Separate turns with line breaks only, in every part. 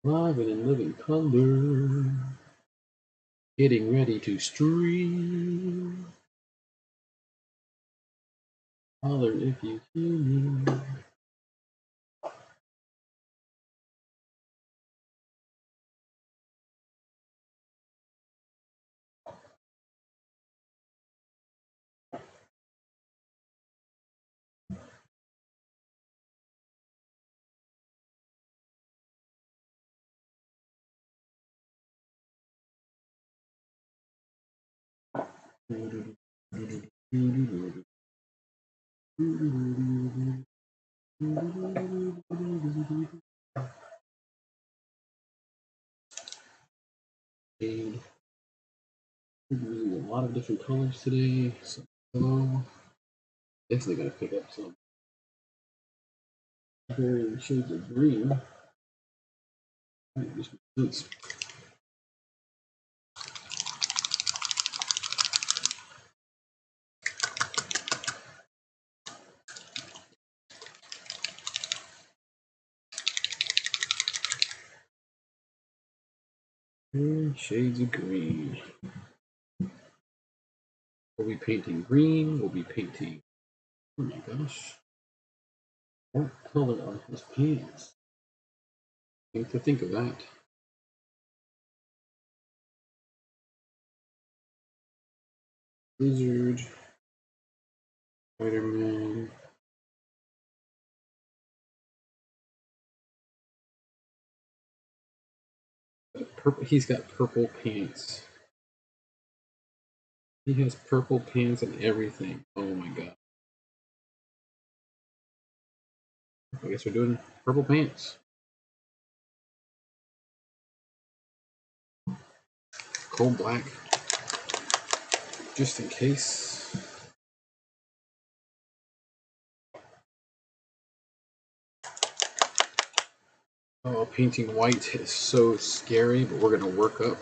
Live and in living color. Getting ready to stream. Holler if you hear me. Shade. We're using a lot of different colors today. So hello. Definitely gonna pick up some varying shades of green. Might be some sense. Shades of green. We'll be painting green. We'll be painting. Oh my gosh. What color are his pants? Think to think of that. Lizard. Spider-Man. Purple. He's got purple pants. He has purple pants and everything. Oh my god. I guess we're doing purple pants. Cold black. Just in case. Oh, painting white is so scary, but we're gonna work up.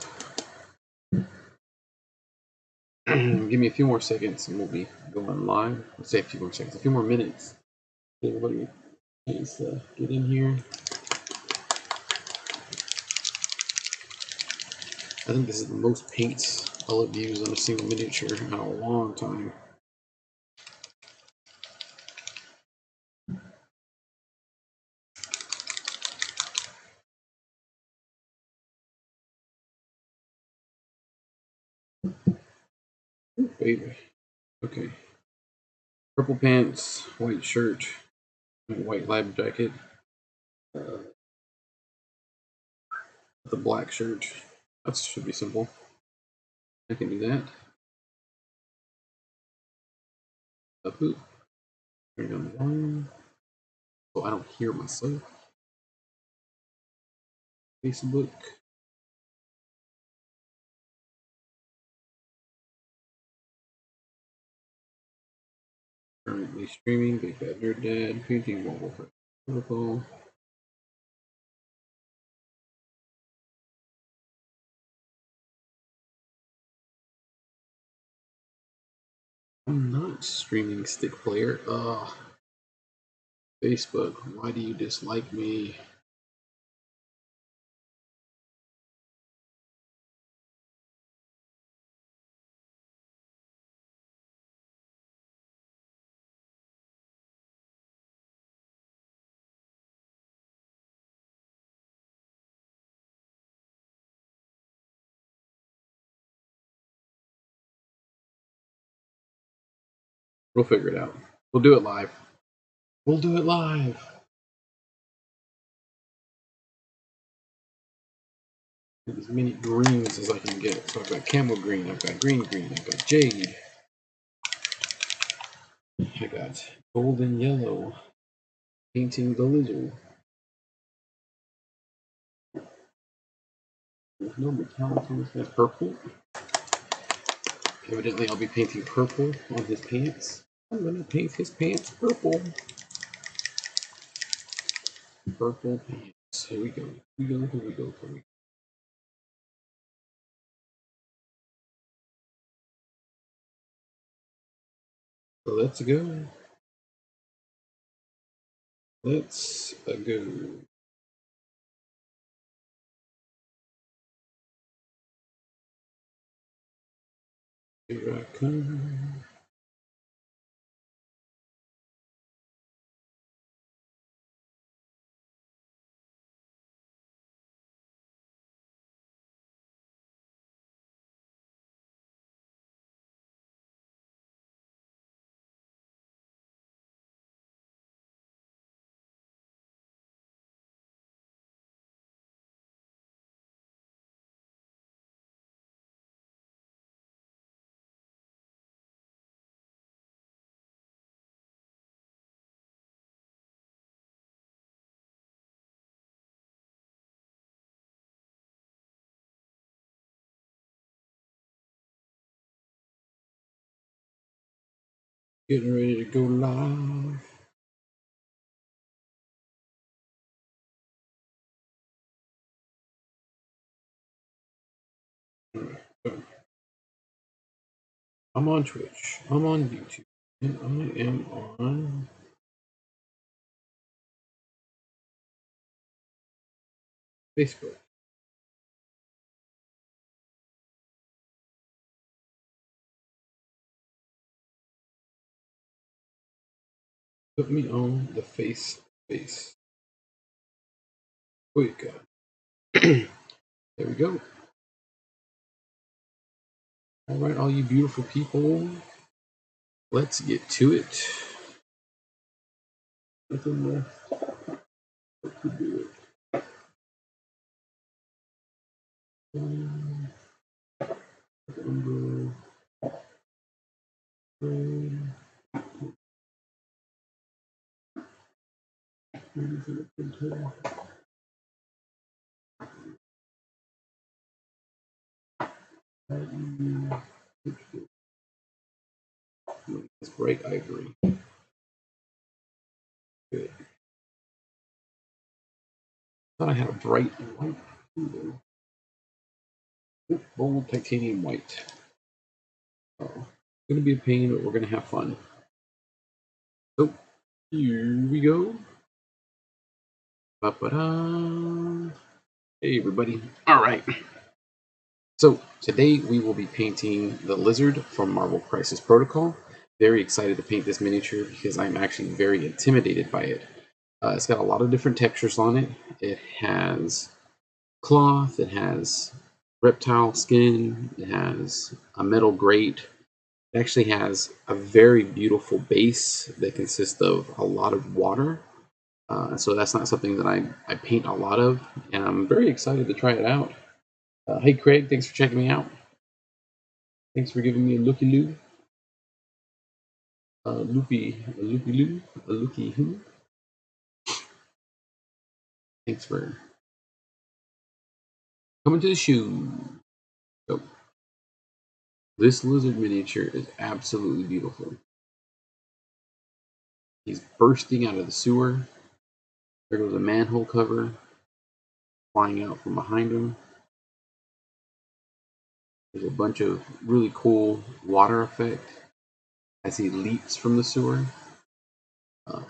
Give me a few more seconds and we'll be going live. Let's say a few more seconds, a few more minutes. Everybody needs to get in here. I think this is the most paints I'll have used on a single miniature in a long time. Ooh, baby. Okay. Purple pants, white shirt, white lab jacket, the black shirt. That should be simple. I can do that. Turn down the volume so I don't hear myself. Facebook. Currently streaming Big Bad Nerd Dad, painting mobile protocol. I'm not streaming Stick Player. Facebook, why do you dislike me? We'll figure it out. We'll do it live. We'll do it live. As many greens as I can get. So I've got camel green, I've got green, I've got jade. I got golden yellow. Painting the lizard. There's no metallic on this guy's purple. Evidently, I'll be painting purple on his pants. I'm gonna paint his pants purple. Purple pants. Here we go. Here we go. Here we go. Here we go. So let's go. Let's go. Here I come. Getting ready to go live. I'm on Twitch. I'm on YouTube. And I am on Facebook. Put me on the face. Wait, God. There we go. All right, all you beautiful people. Let's get to it. Nothing left to do it. It's bright ivory. Good. Thought I had a bright white. Bold titanium white. Oh, it's gonna be a pain, but we're gonna have fun. So here we go. Ba-ba-da. Hey everybody. All right. So today we will be painting the lizard from Marvel Crisis Protocol. Very excited to paint this miniature because I'm actually very intimidated by it. It's got a lot of different textures on it. It has cloth, it has reptile skin, it has a metal grate. It actually has a very beautiful base that consists of a lot of water. So that's not something that I paint a lot of, and I'm very excited to try it out. Hey Craig, thanks for checking me out. Thanks for giving me a looky-loo. Looky-loo. Thanks for coming to the show. So, this lizard miniature is absolutely beautiful. He's bursting out of the sewer. There goes a manhole cover flying out from behind him. There's a bunch of really cool water effect as he leaps from the sewer.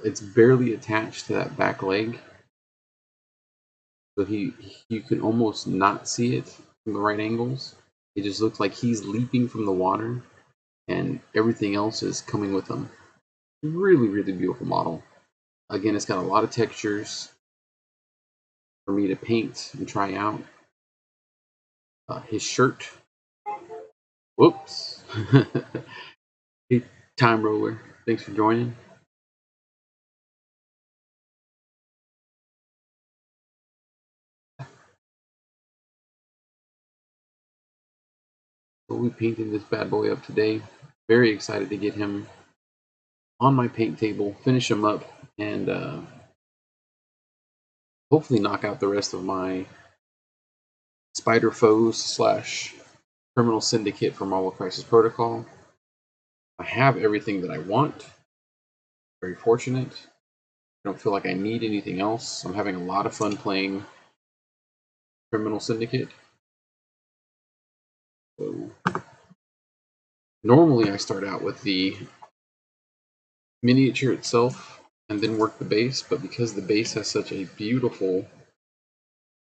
It's barely attached to that back leg, so you can almost not see it from the right angles. It just looks like he's leaping from the water, and everything else is coming with him. Really, really beautiful model. Again, it's got a lot of textures for me to paint and try out. His shirt. Whoops. Hey, Time Roller. Thanks for joining. We'll be painting this bad boy up today. Very excited to get him on my paint table, finish him up, and hopefully knock out the rest of my Spider Foes / Criminal Syndicate for Marvel Crisis Protocol. I have everything that I want. Very fortunate. I don't feel like I need anything else. I'm having a lot of fun playing Criminal Syndicate. So, normally I start out with the miniature itself and then work the base, but because the base has such a beautiful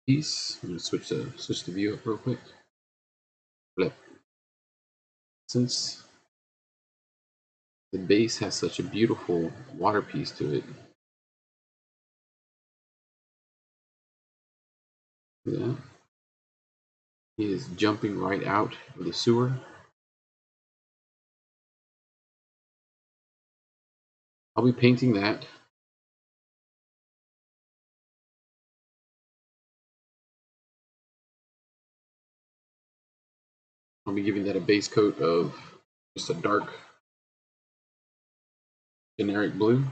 piece, I'm going to switch the view up real quick. Flip. since the base has such a beautiful water piece to it. Yeah. He is jumping right out of the sewer. I'll be painting that. I'll be giving that a base coat of just a dark generic blue.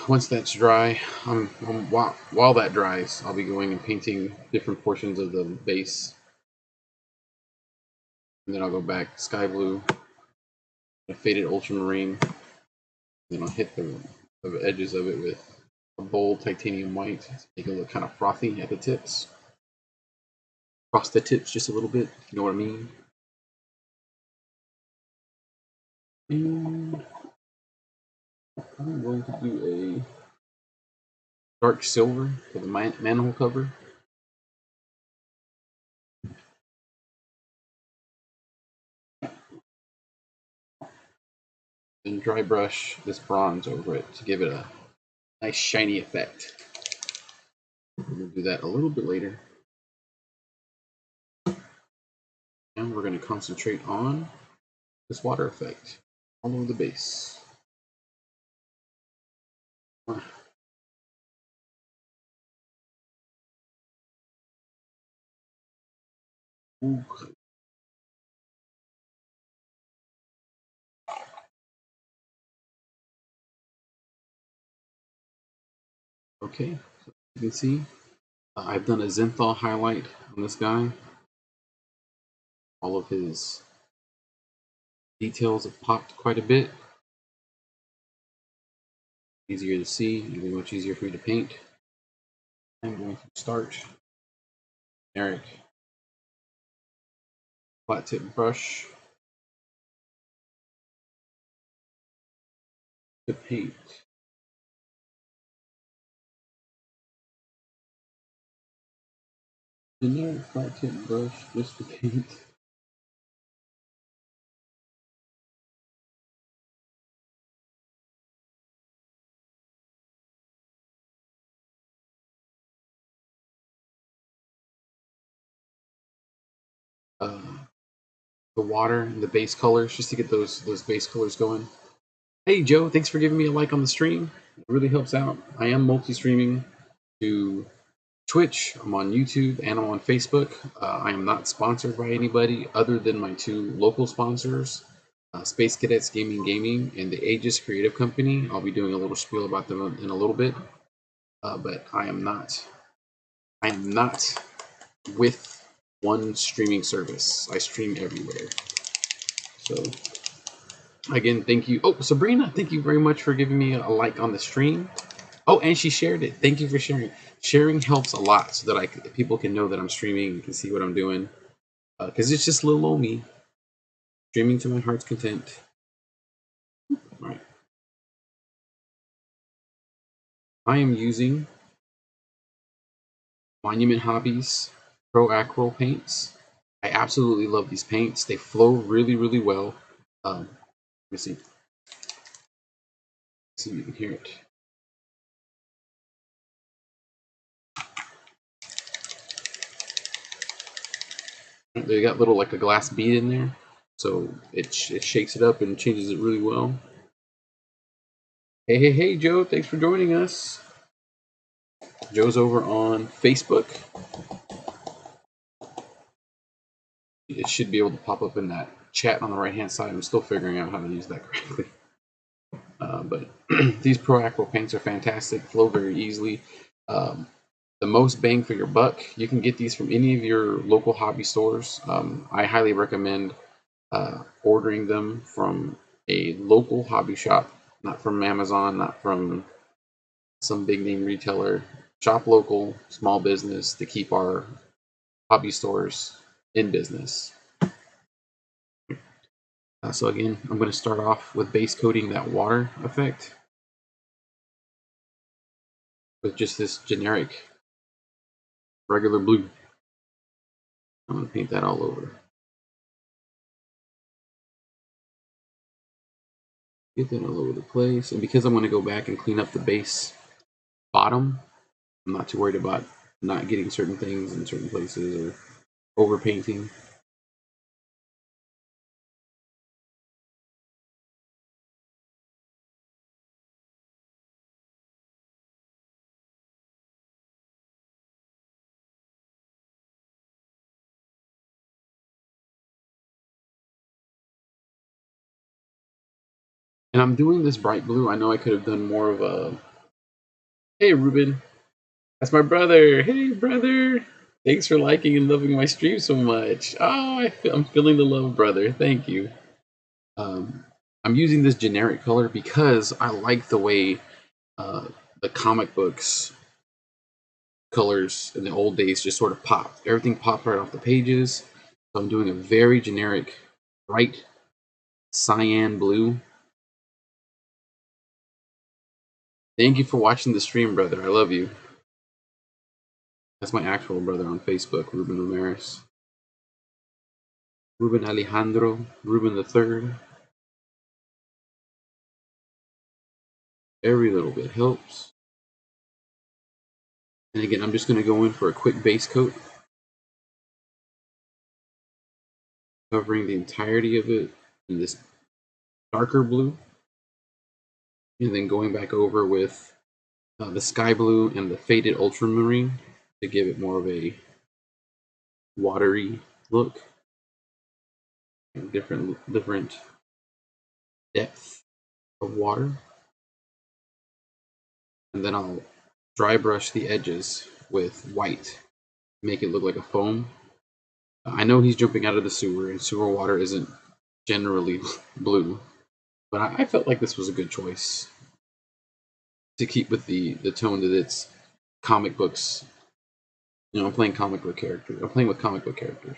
Once that's dry, while that dries, I'll be going and painting different portions of the base. And then I'll go back sky blue, a faded ultramarine. Then I'll hit the edges of it with a bold titanium white to make it look kind of frothy at the tips. Frost the tips just a little bit, you know what I mean? And I'm going to do a dark silver for the manhole cover. Then dry brush this bronze over it to give it a nice shiny effect. We'll do that a little bit later. And we're going to concentrate on this water effect all over the base. Okay. Okay, so you can see I've done a Zenthal highlight on this guy. All of his details have popped quite a bit. Easier to see, it'll be much easier for me to paint. I'm going to start generic flat tip brush to paint. Generic flat tip brush just to paint. The water and the base colors just to get those base colors going. Hey Joe, thanks for giving me a like on the stream. It really helps out. I am multi-streaming to Twitch, I'm on YouTube, and I'm on Facebook. I am not sponsored by anybody other than my two local sponsors, Space Cadets Gaming and the Aegis Creative Company. I'll be doing a little spiel about them in a little bit, but I am not with one streaming service. I stream everywhere. So again, thank you. Oh, Sabrina, thank you very much for giving me a like on the stream. Oh, and she shared it. Thank you for sharing. Sharing helps a lot so that people can know that I'm streaming and can see what I'm doing. Because it's just little old me streaming to my heart's content. All right. I am using Monument Hobbies Pro Acryl paints. I absolutely love these paints. They flow really, really well. Let me see. See if you can hear it. They got little like a glass bead in there, so it shakes it up and changes it really well. Hey, Joe! Thanks for joining us. Joe's over on Facebook. It should be able to pop up in that chat on the right-hand side. I'm still figuring out how to use that correctly. But these Pro Acryl paints are fantastic, flow very easily. The most bang for your buck. You can get these from any of your local hobby stores. I highly recommend ordering them from a local hobby shop, not from Amazon, not from some big name retailer. Shop local, small business to keep our hobby stores in business. So again, I'm going to start off with base coating that water effect with just this generic regular blue. I'm going to paint that all over. Get that all over the place. And because I'm going to go back and clean up the base bottom, I'm not too worried about not getting certain things in certain places or overpainting. And I'm doing this bright blue. I know I could have done more of a. Hey, Ruben. That's my brother. Hey, brother. Thanks for liking and loving my stream so much. Oh, I'm feeling the love, brother. Thank you. Um, I'm using this generic color because I like the way uh, the comic books colors in the old days just sort of popped. Everything popped right off the pages. So I'm doing a very generic, bright cyan blue. Thank you for watching the stream, brother. I love you. That's my actual brother on Facebook, Ruben Ramirez. Ruben Alejandro, Ruben the Third. Every little bit helps. And again, I'm just going to go in for a quick base coat, covering the entirety of it in this darker blue, and then going back over with the sky blue and the faded ultramarine to give it more of a watery look and different depth of water. And then I'll dry brush the edges with white, make it look like a foam. I know he's jumping out of the sewer, and sewer water isn't generally blue, but I felt like this was a good choice to keep with the tone that it's comic books. You know, I'm playing comic book characters. I'm playing with comic book characters.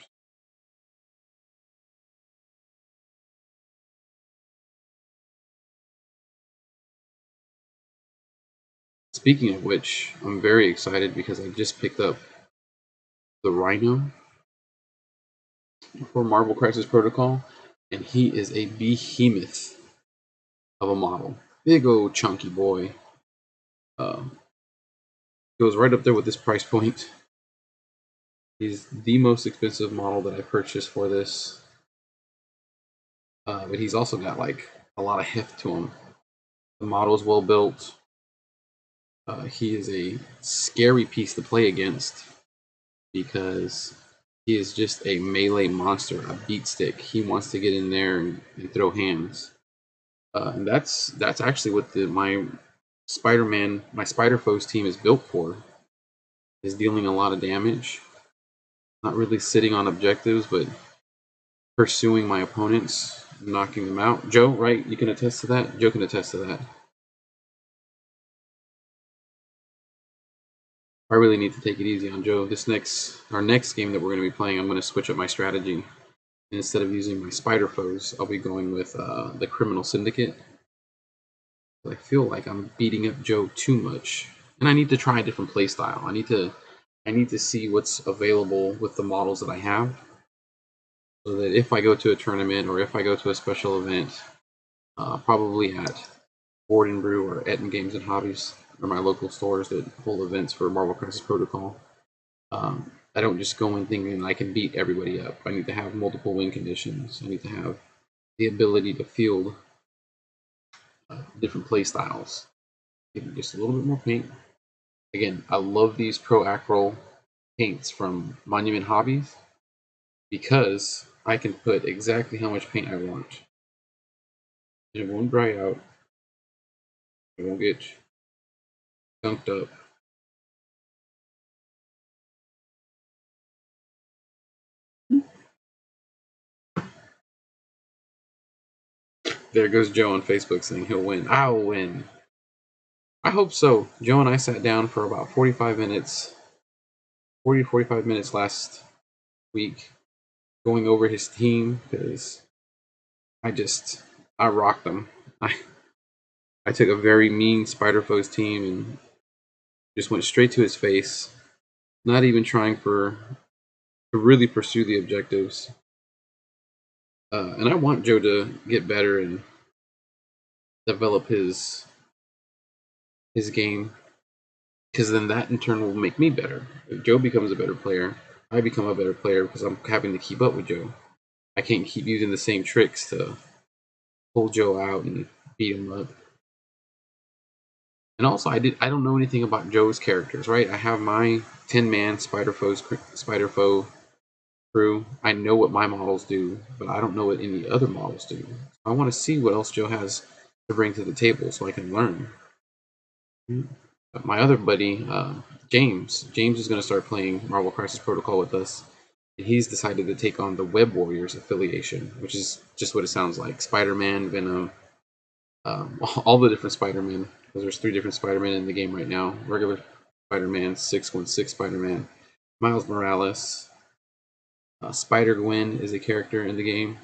Speaking of which, I'm very excited because I just picked up the Rhino for Marvel Crisis Protocol, and he is a behemoth of a model. Big old chunky boy. Goes right up there with this price point. He's the most expensive model that I purchased for this. But he's also got like a lot of heft to him. The model is well built. He is a scary piece to play against because he is just a melee monster, a beat stick. He wants to get in there and throw hands. And that's actually what my Spider-Man, my Spider Foes team is built for. Is dealing a lot of damage. Not really sitting on objectives, but pursuing my opponents, knocking them out. Joe, right? You can attest to that? Joe can attest to that. I really need to take it easy on Joe. Our next game that we're going to be playing, I'm going to switch up my strategy. And instead of using my Spider Foes, I'll be going with the Criminal Syndicate. I feel like I'm beating up Joe too much, and I need to try a different playstyle. I need to see what's available with the models that I have, so that if I go to a tournament or if I go to a special event, probably at Board and Brew or Etten Games and Hobbies, or my local stores that hold events for Marvel Crisis Protocol. I don't just go in thinking I can beat everybody up. I need to have multiple win conditions. I need to have the ability to field different play styles. Give me just a little bit more paint. Again, I love these Pro Acryl paints from Monument Hobbies because I can put exactly how much paint I want. It won't dry out. It won't get gunked up. There goes Joe on Facebook saying he'll win. I'll win. I hope so. Joe and I sat down for about 45 minutes, 45 minutes last week, going over his team because I rocked them. I took a very mean Spider Foes team and just went straight to his face, not even trying to really pursue the objectives. And I want Joe to get better and develop his game, because then that in turn will make me better. If Joe becomes a better player, I become a better player because I'm having to keep up with Joe. I can't keep using the same tricks to pull Joe out and beat him up. And also, I don't know anything about Joe's characters, right? I have my 10-man Spider Foe crew. I know what my models do, but I don't know what any other models do. I want to see what else Joe has to bring to the table so I can learn. My other buddy, James is going to start playing Marvel Crisis Protocol with us. And he's decided to take on the Web Warriors affiliation, which is just what it sounds like. Spider-Man, Venom, all the different Spider-Man, because there's 3 different Spider-Man in the game right now. Regular Spider-Man, 616 Spider-Man, Miles Morales, Spider-Gwen is a character in the game,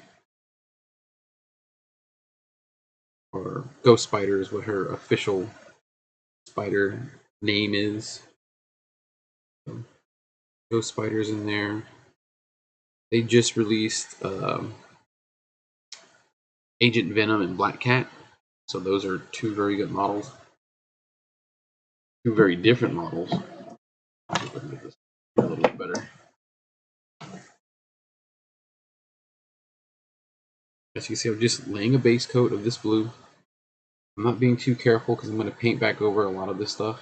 or Ghost Spider is what her official spider name is. So, Ghost Spider's in there. They just released Agent Venom and Black Cat, so those are 2 very good models. 2 very different models. Let's see if I can get this a little bit better. As you can see, I'm just laying a base coat of this blue. I'm not being too careful because I'm going to paint back over a lot of this stuff.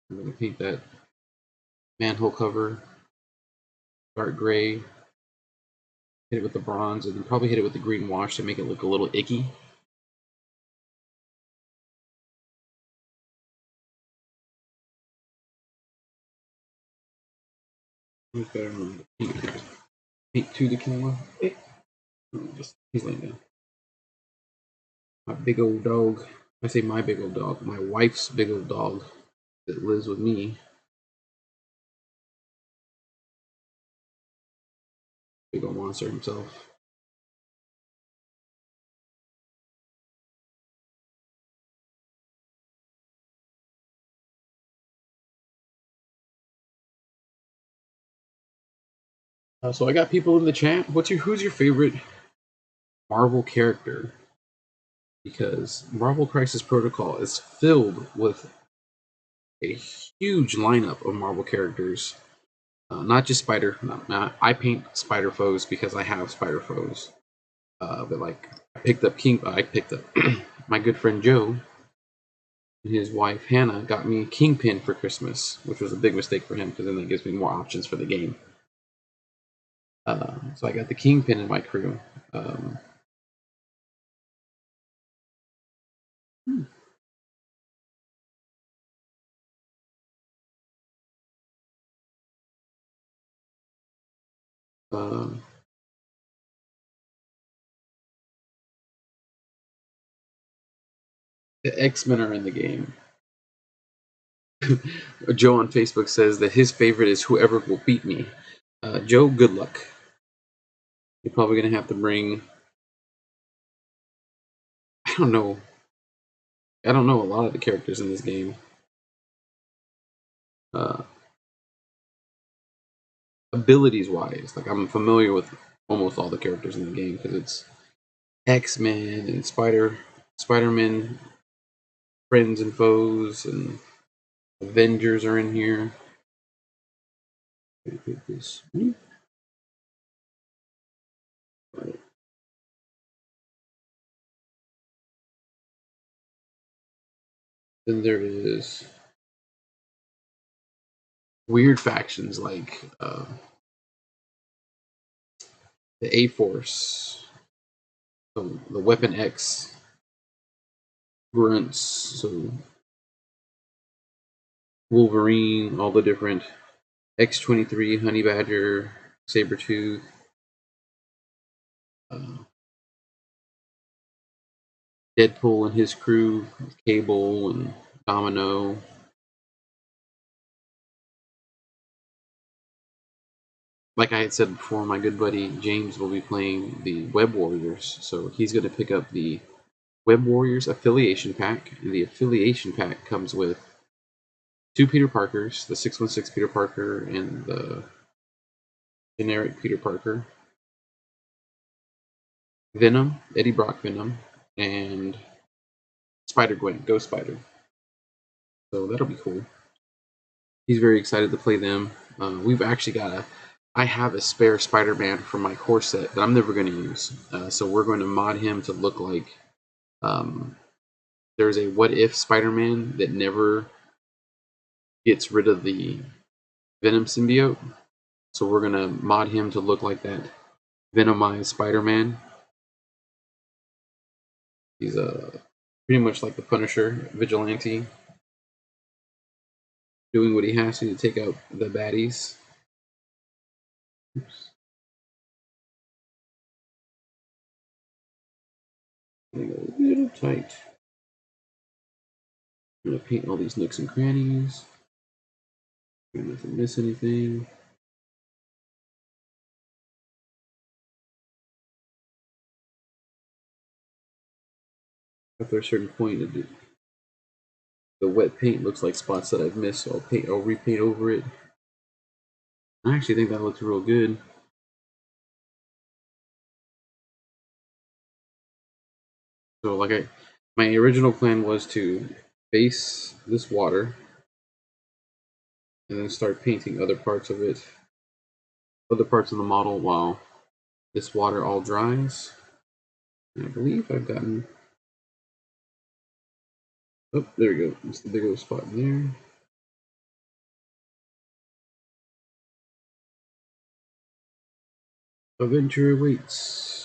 I'm going to paint that manhole cover dark gray, hit it with the bronze, and then probably hit it with the green wash to make it look a little icky. Who's better than paint to the camera? He's laying down. My big old dog. I say my big old dog. My wife's big old dog that lives with me. Big old monster himself. So I got people in the chat. Who's your favorite Marvel character? Because Marvel Crisis Protocol is filled with a huge lineup of Marvel characters. Not just Spider. I paint Spider Foes because I have Spider Foes. But like I picked up my good friend Joe and his wife Hannah got me Kingpin for Christmas, which was a big mistake for him because then that gives me more options for the game. So I got the Kingpin in my crew. Um, the X-Men are in the game. Joe on Facebook says that his favorite is whoever will beat me. Joe, good luck. You're probably gonna have to bring. I don't know. I don't know a lot of the characters in this game. Uh, abilities wise, like I'm familiar with almost all the characters in the game because it's X-Men and Spider-Man, friends and foes, and Avengers are in here. This. Right. Then there is weird factions like the A-Force, so the Weapon X grunts, so Wolverine, all the different X-23, Honey Badger, Sabretooth, uh, Deadpool and his crew, Cable and Domino. Like I had said before, my good buddy James will be playing the Web Warriors, so he's going to pick up the Web Warriors affiliation pack, and the affiliation pack comes with 2 Peter Parkers, the 616 Peter Parker and the generic Peter Parker. Venom, Eddie Brock Venom, and Spider-Gwen, Ghost Spider. So that'll be cool. He's very excited to play them. We've actually got I have a spare Spider-Man from my core set that I'm never going to use. So we're going to mod him to look like um, there's a what if Spider-Man that never gets rid of the Venom symbiote. So we're going to mod him to look like that Venomized Spider-Man. He's pretty much like the Punisher vigilante, doing what he has to take out the baddies. Oops. Getting a little tight. I'm gonna paint all these nooks and crannies. Try not to miss anything. After a certain point, the wet paint looks like spots that I've missed, so I'll repaint over it. I actually think that looks real good. So my original plan was to base this water and then start painting other parts of it, other parts of the model while this water all dries. And I believe I've gotten, oh, there we go. It's the big old spot in there. Adventure awaits.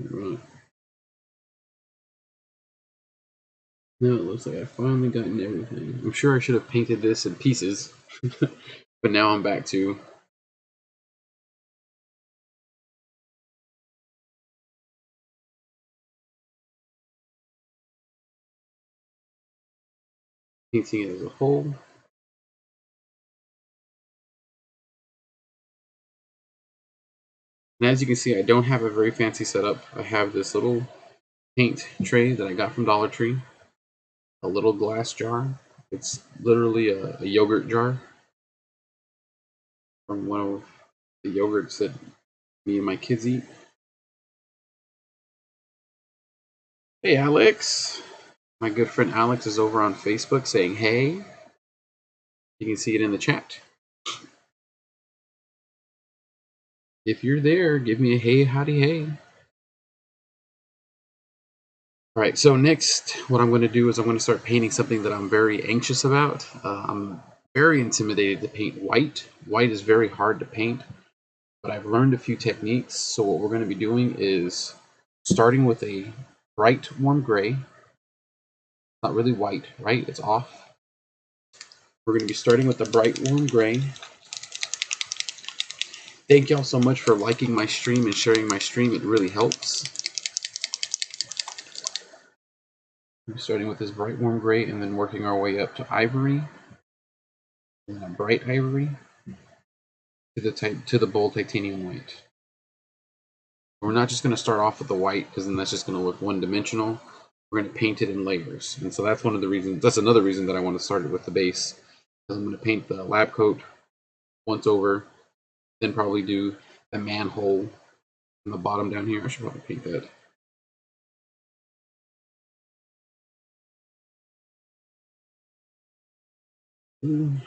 Right. Now it looks like I've finally gotten everything. I'm sure I should have painted this in pieces, but now I'm back to painting it as a whole. And as you can see, I don't have a very fancy setup. I have this little paint tray that I got from Dollar Tree, a little glass jar. It's literally a yogurt jar from one of the yogurts that me and my kids eat. Hey, Alex. My good friend Alex is over on Facebook saying, hey. You can see it in the chat. If you're there, give me a hey, howdy, hey. All right, so next, what I'm going to do is I'm going to start painting something that I'm very anxious about. I'm very intimidated to paint white. White is very hard to paint, but I've learned a few techniques. So what we're going to be doing is starting with a bright warm gray. Not really white, right? It's off. We're going to be starting with the bright warm gray. Thank y'all so much for liking my stream and sharing my stream. It really helps. We're starting with this bright warm gray and then working our way up to ivory, and then bright ivory to the bold titanium white. We're not just going to start off with the white because then that's just going to look one-dimensional. We're going to paint it in layers, and so that's one of the reasons. That's another reason that I want to start it with the base, because I'm going to paint the lab coat once over, then probably do the manhole on the bottom down here. I should probably paint that. And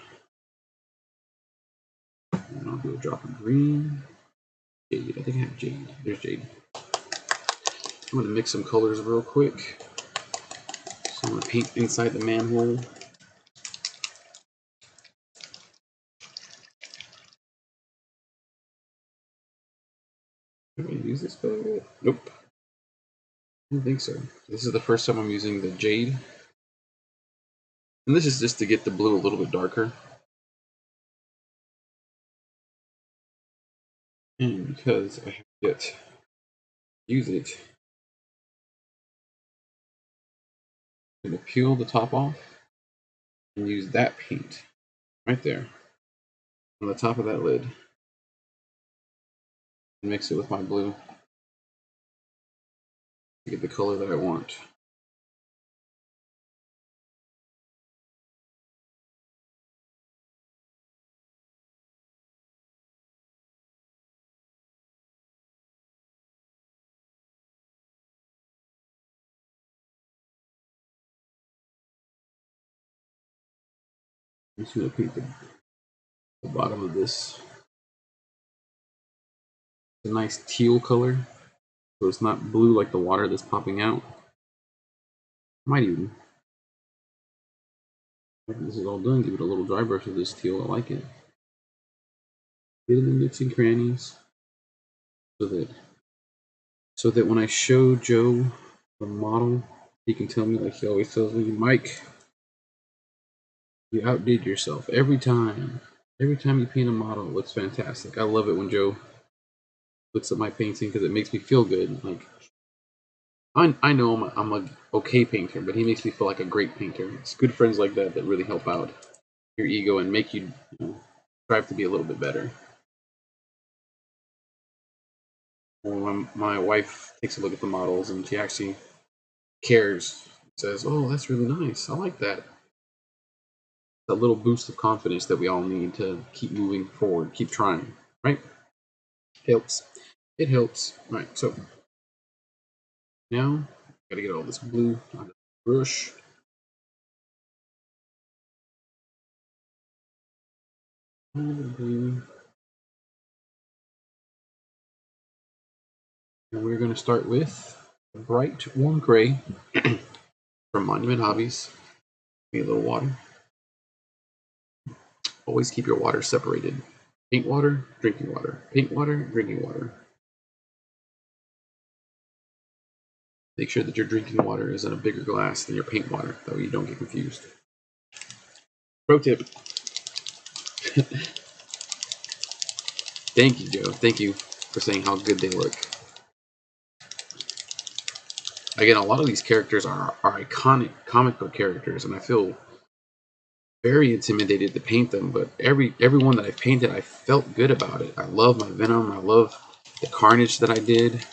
I'll do a drop of green. Jade. I think I have jade. There's jade. I'm going to mix some colors real quick. So I'm going to paint inside the manhole. Have I used this color yet? Nope. I don't think so. This is the first time I'm using the jade. And this is just to get the blue a little bit darker. And because I have yet use it, I'm going to peel the top off. and use that paint right there on the top of that lid and mix it with my blue to get the color that I want. I'm just going to paint the bottom of this. It's a nice teal color, so it's not blue like the water that's popping out. Might even, after this is all done, give it a little dry brush of this teal. I like it. Get it in nooks and crannies so that when I show Joe the model, he can tell me, like he always tells me, Mike, you outdid yourself every time. Every time you paint a model, it looks fantastic. I love it when Joe looks at my painting because it makes me feel good. Like I know I'm a okay painter, but he makes me feel like a great painter. It's good friends like that that really help out your ego and make you, strive to be a little bit better. When my wife takes a look at the models and she actually cares, says, "Oh, that's really nice. I like that." That little boost of confidence that we all need to keep moving forward, keep trying, right? Helps. It helps. Right. So now, gotta get all this blue on the brush. And we're gonna start with a bright warm gray from Monument Hobbies. Need a little water. Always keep your water separated. Paint water, drinking water. Paint water, drinking water. Make sure that your drinking water is in a bigger glass than your paint water. That way you don't get confused. Pro tip. Thank you, Joe. Thank you for saying how good they look. Again, a lot of these characters are iconic comic book characters, and I feel very intimidated to paint them. But everyone that I've painted, I felt good about it. I love my Venom. I love the Carnage that I did.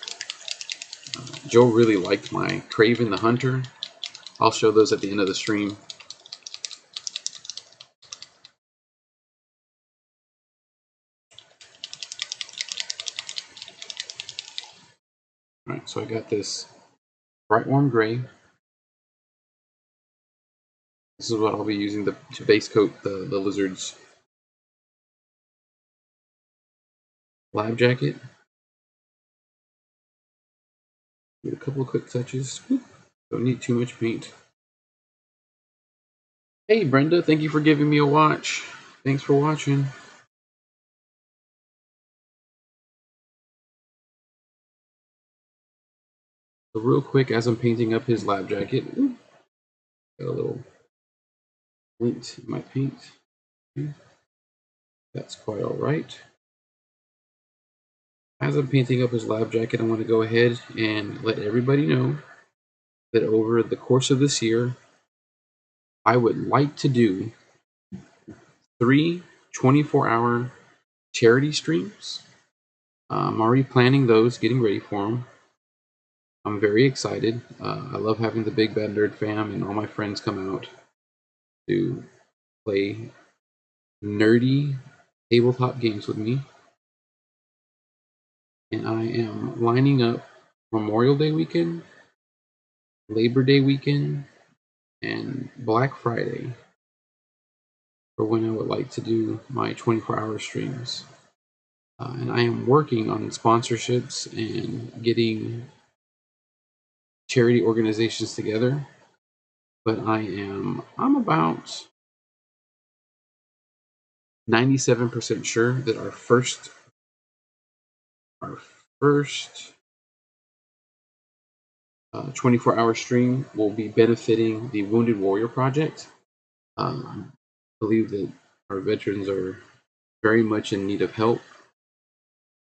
Joe really liked my Kraven the Hunter. I'll show those at the end of the stream. All right, so I got this bright warm gray. This is what I'll be using to base coat the lizard's lab jacket. Get a couple of quick touches. Don't need too much paint. Hey Brenda, thank you for giving me a watch. Thanks for watching. So real quick, as I'm painting up his lab jacket, got a little lint in my paint. That's quite all right. As I'm painting up his lab jacket, I want to go ahead and let everybody know that over the course of this year, I would like to do 3 24-hour charity streams. I'm already planning those, getting ready for them. I'm very excited. I love having the Big Bad Nerd fam and all my friends come out to play nerdy tabletop games with me. And I am lining up Memorial Day weekend, Labor Day weekend, and Black Friday for when I would like to do my 24-hour streams. And I am working on sponsorships and getting charity organizations together. But I'm about 97% sure that our first 24-hour stream will be benefiting the Wounded Warrior Project. I believe that our veterans are very much in need of help,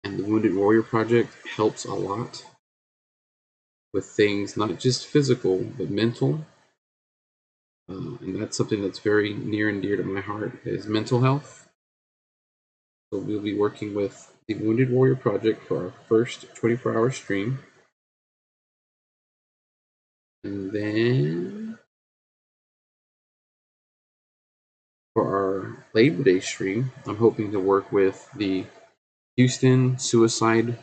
and the Wounded Warrior Project helps a lot with things not just physical but mental. And that's something that's very near and dear to my heart is mental health. So we'll be working with the Wounded Warrior Project for our first 24-hour stream. And then for our Labor Day stream, I'm hoping to work with the Houston Suicide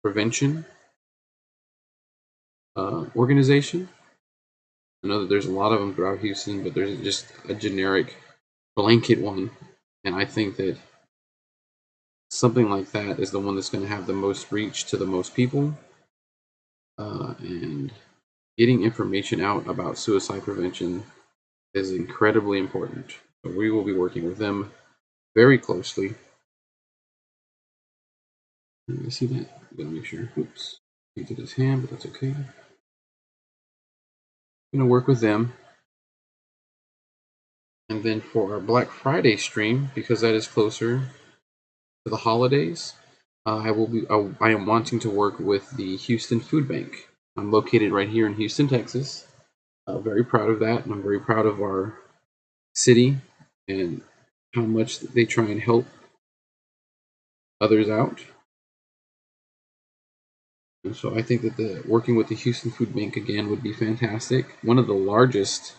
Prevention organization. I know that there's a lot of them throughout Houston, but there's just a generic blanket one. And I think that something like that is the one that's going to have the most reach to the most people. And getting information out about suicide prevention is incredibly important. So we will be working with them very closely. You see that? I'm gonna make sure. Oops, painted his hand, but that's okay. I'm gonna work with them. And then for our Black Friday stream, because that is closer to the holidays, I am wanting to work with the Houston Food Bank. I'm located right here in Houston, Texas. Very proud of that, and I'm very proud of our city and how much they try and help others out. And so I think that the working with the Houston Food Bank again would be fantastic. One of the largest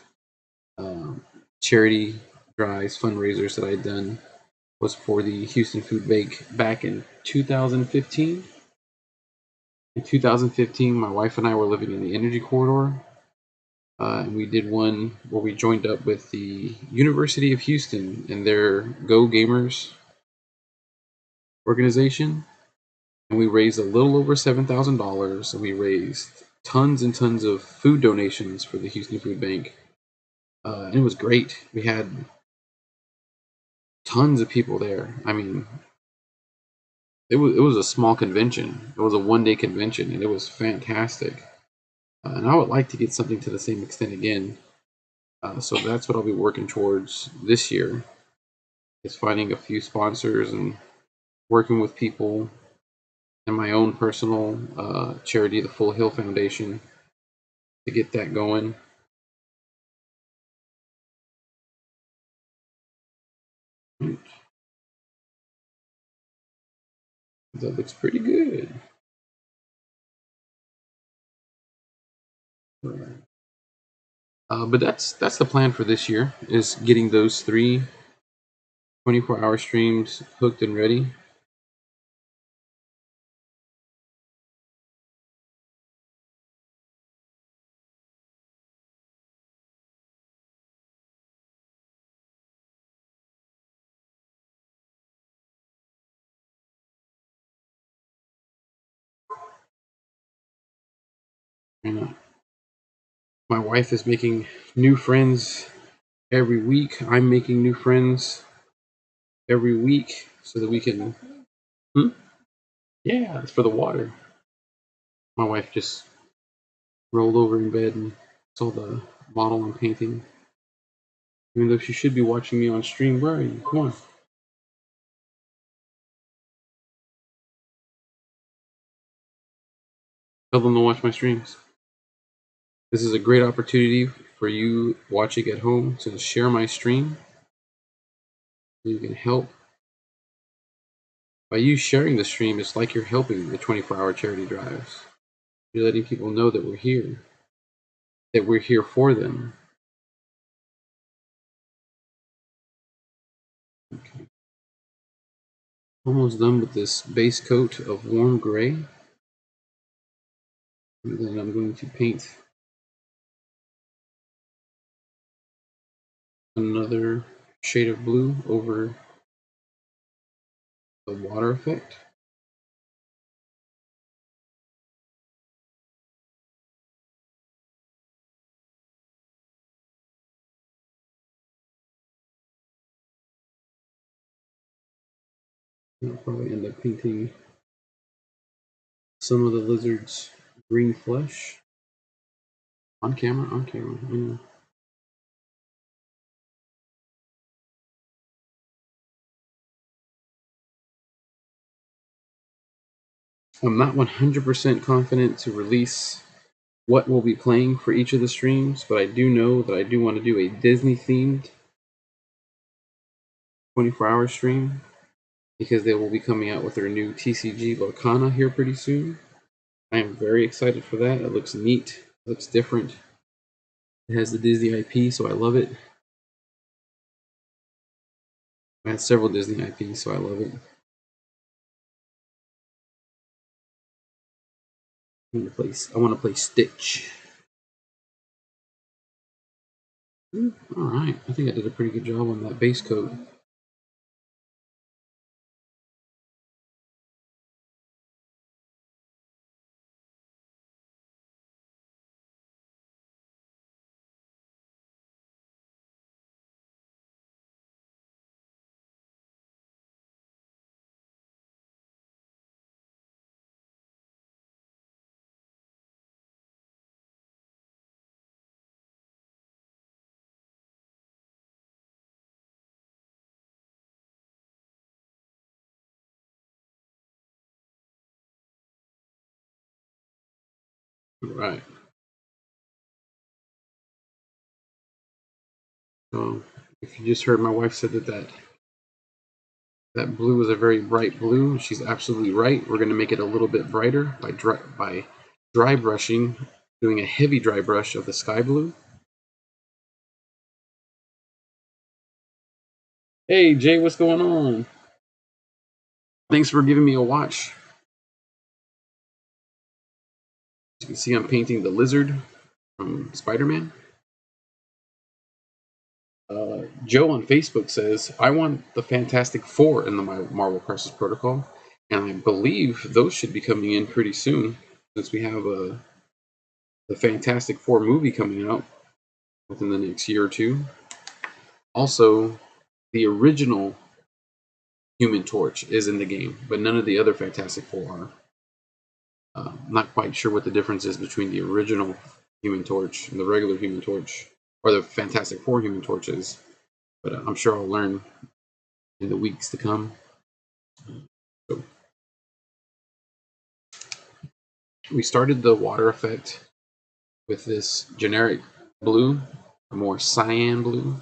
um, charity drives, fundraisers that I'd done was for the Houston Food Bank back in 2015. In 2015, my wife and I were living in the energy corridor, and we did one where we joined up with the University of Houston and their Go Gamers organization, and we raised a little over $7,000, and we raised tons and tons of food donations for the Houston Food Bank, and it was great. We had tons of people there. I mean, it was a small convention. It was a 1 day convention, and it was fantastic. And I would like to get something to the same extent again. So that's what I'll be working towards this year. Is finding a few sponsors and working with people and my own personal charity, the Full Hill Foundation, to get that going. Right. That looks pretty good. But that's the plan for this year is getting those three 24-hour streams hooked and ready. And my wife is making new friends every week. I'm making new friends every week so that we can. Hmm? Yeah, it's for the water. My wife just rolled over in bed and saw the model I'm painting. Even though she should be watching me on stream. Where are you? Come on. Tell them to watch my streams. This is a great opportunity for you watching at home to share my stream. You can help. By you sharing the stream, it's like you're helping the 24-hour charity drives. You're letting people know that we're here for them. Okay. Almost done with this base coat of warm gray. And then I'm going to paint another shade of blue over the water effect. I'll probably end up painting some of the lizard's green flesh. On camera, on camera. I know. I'm not 100% confident to release what we'll be playing for each of the streams, but I do know that I do want to do a Disney-themed 24-hour stream because they will be coming out with their new TCG Lorcana here pretty soon. I am very excited for that. It looks neat. It looks different. It has the Disney IP, so I love it. I have several Disney IPs, so I love it. I want to play Stitch. Alright, I think I did a pretty good job on that base coat. Alright. So, if you just heard, my wife said that blue is a very bright blue. She's absolutely right. We're going to make it a little bit brighter by dry brushing, doing a heavy dry brush of the sky blue. Hey Jay, what's going on? Thanks for giving me a watch. As you can see, I'm painting the lizard from Spider-Man. Joe on Facebook says, I want the Fantastic Four in the Marvel Crisis Protocol, and I believe those should be coming in pretty soon, since we have the Fantastic Four movie coming out within the next year or two. Also, the original Human Torch is in the game, but none of the other Fantastic Four are. I'm not quite sure what the difference is between the original Human Torch and the regular Human Torch, or the Fantastic Four Human Torches, but I'm sure I'll learn in the weeks to come. So, we started the water effect with this generic blue, a more cyan blue,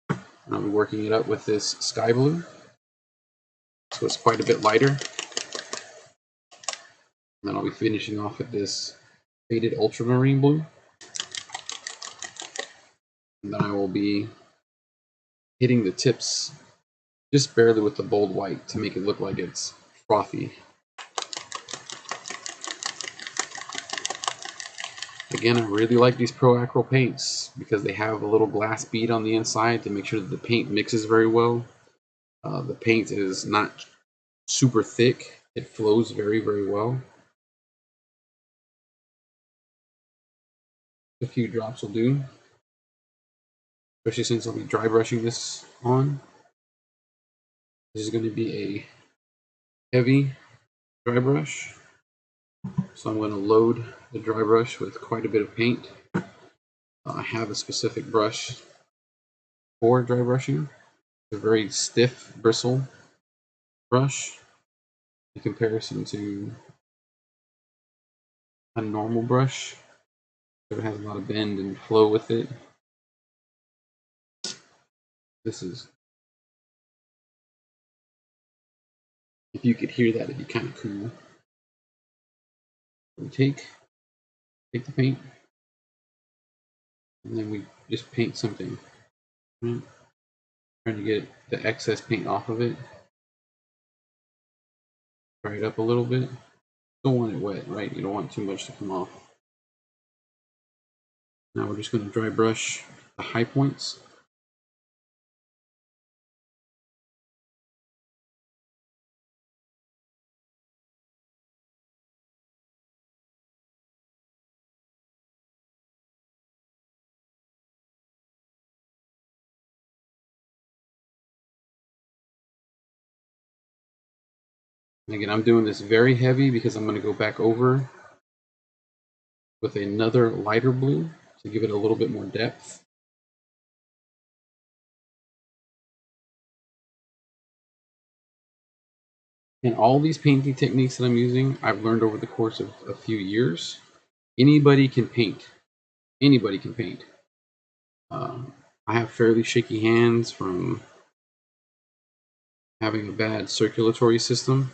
and I'll be working it up with this sky blue, so it's quite a bit lighter. And then I'll be finishing off with this faded ultramarine blue. And then I will be hitting the tips just barely with the bold white to make it look like it's frothy. Again, I really like these Pro Acro paints because they have a little glass bead on the inside to make sure that the paint mixes very well. The paint is not super thick. It flows very, very well. A few drops will do, especially since I'll be dry brushing this on. This is going to be a heavy dry brush, so I'm going to load the dry brush with quite a bit of paint. I have a specific brush for dry brushing, a very stiff bristle brush in comparison to a normal brush. So it has a lot of bend and flow with it. This is, if you could hear that, it'd be kind of cool. We take the paint, and then we just paint something. Right? Trying to get the excess paint off of it. Dry it up a little bit. Don't want it wet, right? You don't want too much to come off. Now we're just going to dry brush the high points. And again, I'm doing this very heavy because I'm going to go back over with another lighter blue to give it a little bit more depth. And all these painting techniques that I'm using, I've learned over the course of a few years, Anybody can paint. Anybody can paint. I have fairly shaky hands from having a bad circulatory system,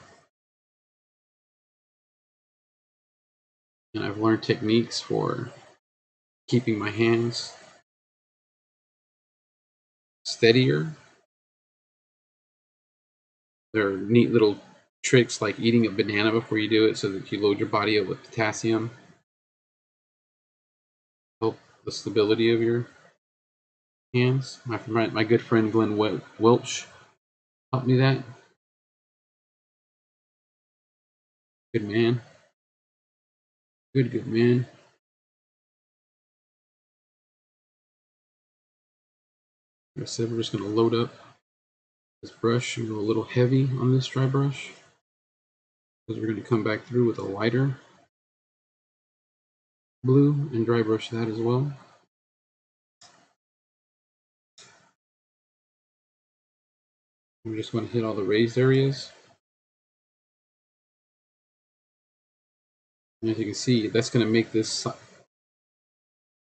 and I've learned techniques for keeping my hands steadier. There are neat little tricks like eating a banana before you do it so that you load your body up with potassium. Help the stability of your hands. My good friend Glenn Welch taught me that. Good man. Good man. Like I said, we're just going to load up this brush and go a little heavy on this dry brush because we're going to come back through with a lighter blue and dry brush that as well. We just want to hit all the raised areas. And as you can see, that's going to make this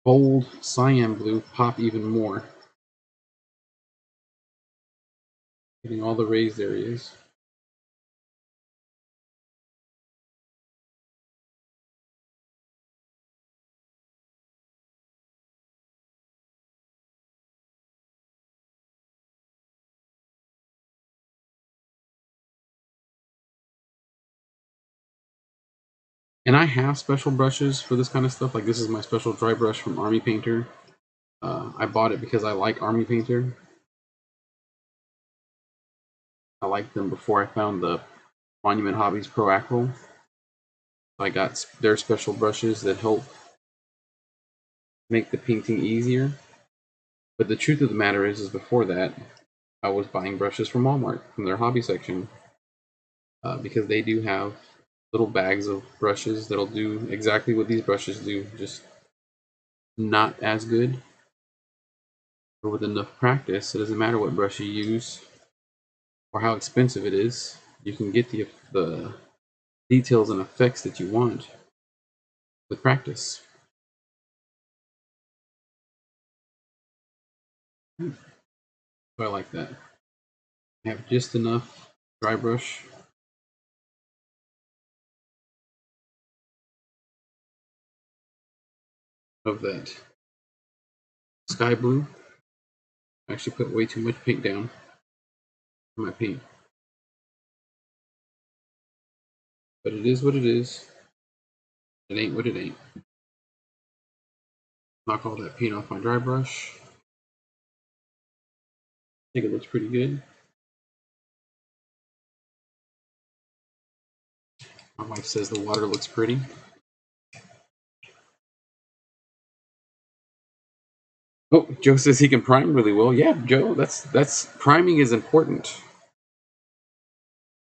bold cyan blue pop even more. Hitting all the raised areas. And I have special brushes for this kind of stuff. Like this is my special dry brush from Army Painter. I bought it because I like Army Painter. I liked them before I found the Monument Hobbies Pro Acryl. I got their special brushes that help make the painting easier. But the truth of the matter is before that, I was buying brushes from Walmart, from their hobby section, because they do have little bags of brushes that'll do exactly what these brushes do, just not as good. But with enough practice, it doesn't matter what brush you use or how expensive it is, you can get the details and effects that you want with practice. So I like that. I have just enough dry brush of that sky blue. I actually put way too much paint down in my paint. But it is what it is. It ain't what it ain't. Knock all that paint off my dry brush. I think it looks pretty good. My wife says the water looks pretty. Oh, Joe says he can prime really well. Yeah, Joe, that's priming is important.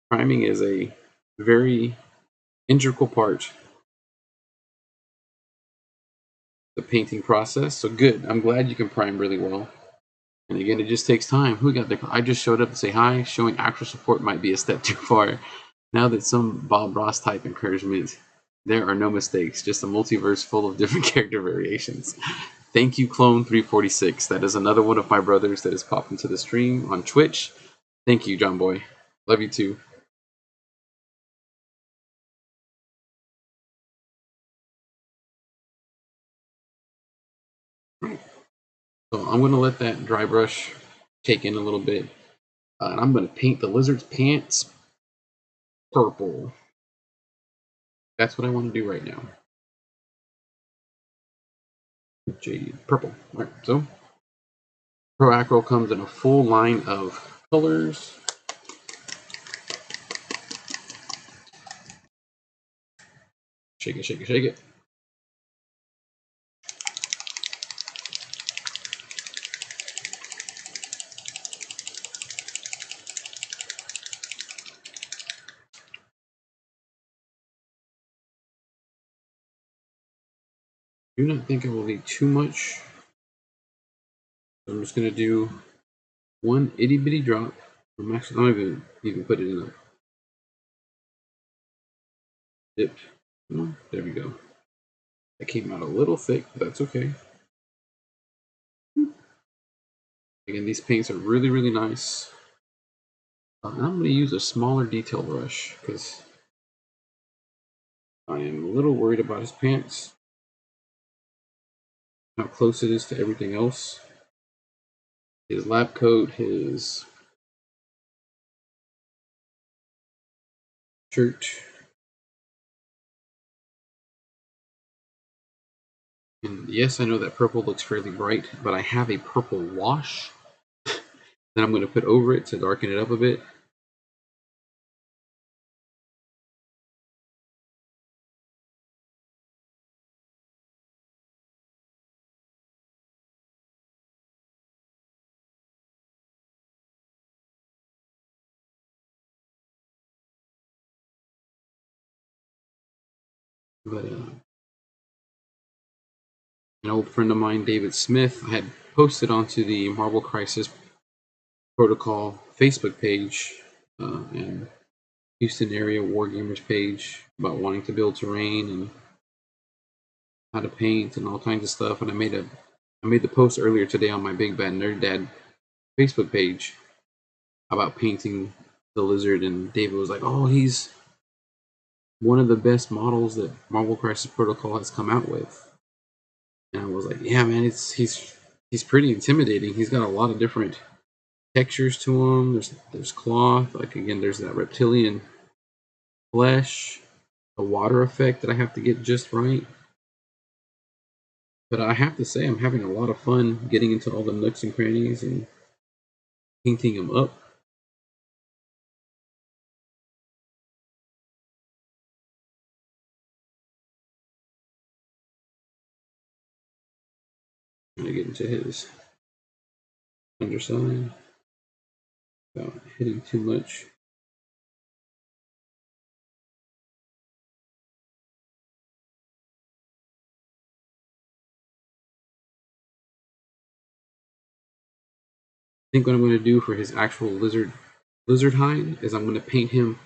Priming is a very integral part of the painting process. So good. I'm glad you can prime really well. And again, it just takes time. Who got there? I just showed up to say hi. Showing actual support might be a step too far. Now that some Bob Ross type encouragement, there are no mistakes, just a multiverse full of different character variations. Thank you, Clone346. That is another one of my brothers that has popped into the stream on Twitch. Thank you, John Boy. Love you too. So I'm going to let that dry brush take in a little bit. And I'm going to paint the lizard's pants purple. That's what I want to do right now. Jade purple. All right, so Pro Acryl comes in a full line of colors. Shake it, shake it, shake it. Do not think I will need too much. I'm just going to do one itty bitty drop. I'm actually not even put it in a dip. Oh, there we go. That came out a little thick, but that's okay. Again, these paints are really, really nice. And I'm going to use a smaller detail brush because I am a little worried about his pants, how close it is to everything else. His lab coat, his shirt. And yes, I know that purple looks fairly bright, but I have a purple wash that I'm going to put over it to darken it up a bit. But an old friend of mine, David Smith, had posted onto the Marvel Crisis Protocol Facebook page and Houston area Wargamers page about wanting to build terrain and how to paint and all kinds of stuff. And I made the post earlier today on my Big Bad Nerd Dad Facebook page about painting the lizard, and David was like, "Oh, he's one of the best models that Marvel Crisis Protocol has come out with." And I was like, "Yeah, man, he's pretty intimidating. He's got a lot of different textures to him. There's cloth, like again, there's that reptilian flesh, a water effect that I have to get just right." But I have to say, I'm having a lot of fun getting into all the nooks and crannies and painting him up. Trying to get into his underside without hitting too much. I think what I'm going to do for his actual lizard hide is I'm going to paint him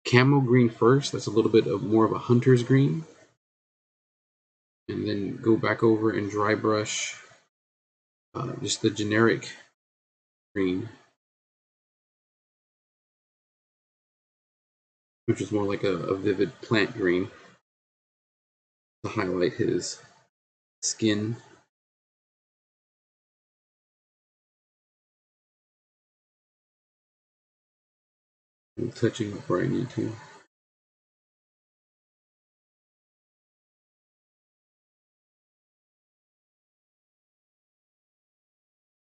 camo green first. That's a little bit of more of a hunter's green, and then go back over and dry brush just the generic green, which is more like a vivid plant green to highlight his skin. I'm touching up where I need to.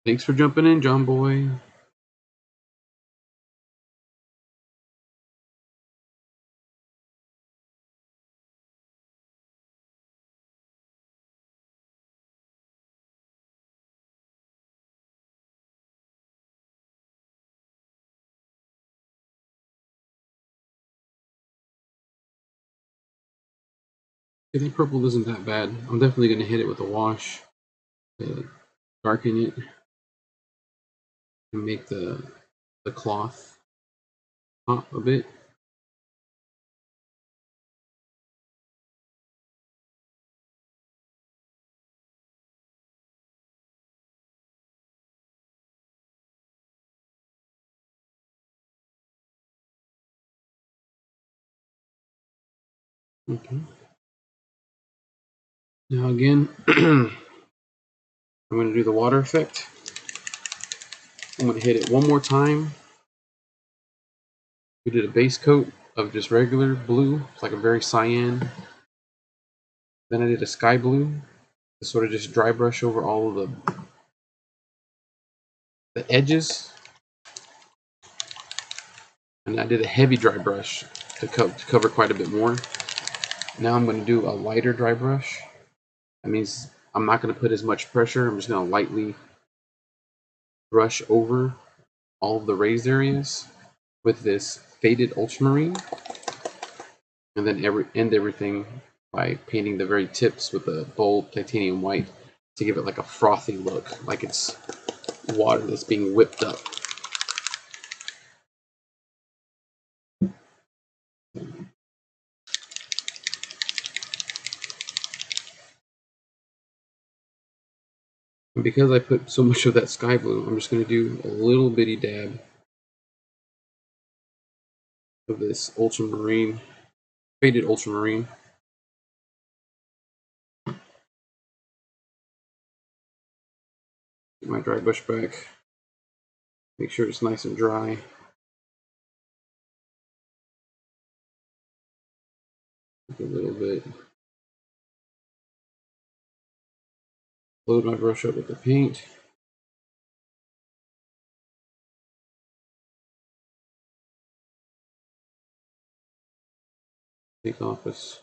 Thanks for jumping in, John Boy. I think purple isn't that bad. I'm definitely going to hit it with a wash to darken it and make the cloth pop a bit. Okay. Now again, I'm going to do the water effect. I'm going to hit it one more time. We did a base coat of just regular blue. It's like a very cyan. Then I did a sky blue to sort of just dry brush over all of the edges. And I did a heavy dry brush to cover quite a bit more. Now I'm going to do a lighter dry brush. That means I'm not going to put as much pressure. I'm just going to lightly brush over all of the raised areas with this faded ultramarine, and then end everything by painting the very tips with a bold titanium white to give it like a frothy look, like it's water that's being whipped up. And because I put so much of that sky blue, I'm just going to do a little bitty dab of this ultramarine, faded ultramarine. Get my dry brush back. Make sure it's nice and dry. A little bit. Load my brush up with the paint. Take off as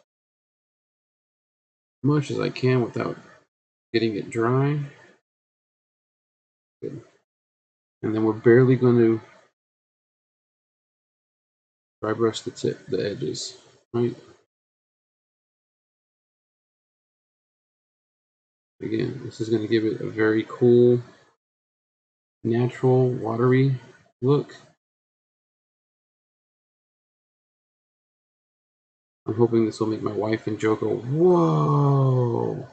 much as I can without getting it dry. Good. And then we're barely going to dry brush the edges, right? Again, this is going to give it a very cool, natural, watery look. I'm hoping this will make my wife and Joe go, whoa,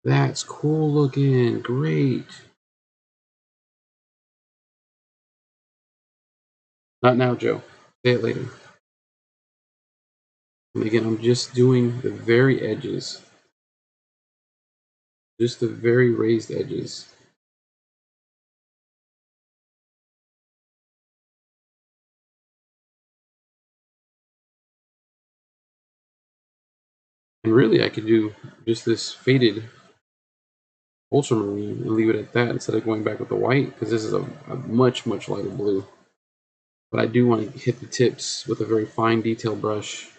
that's cool looking, great. Not now, Joe. Say it later. And again, I'm just doing the very edges, just the very raised edges. And really, I could do just this faded ultramarine and leave it at that instead of going back with the white, because this is a much, much lighter blue. But I do want to hit the tips with a very fine detail brush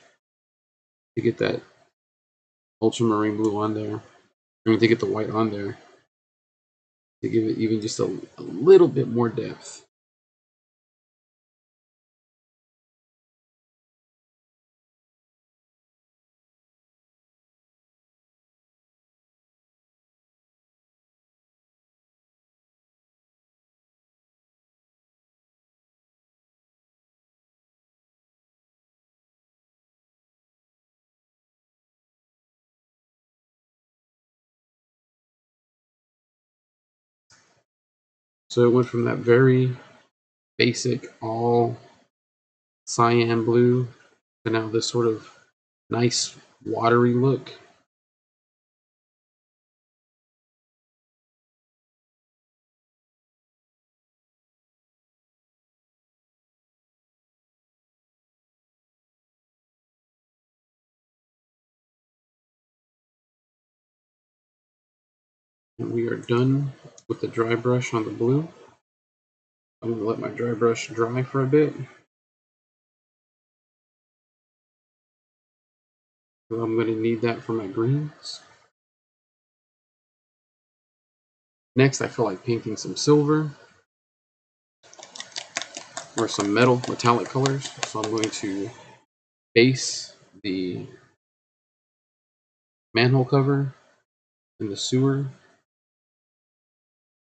to get that ultramarine blue on there. I mean, to get the white on there, to give it even just a little bit more depth. So it went from that very basic all cyan blue to now this sort of nice watery look. And we are done with the dry brush on the blue. I'm going to let my dry brush dry for a bit. So I'm going to need that for my greens. Next, I feel like painting some silver or some metallic colors. So I'm going to base the manhole cover and the sewer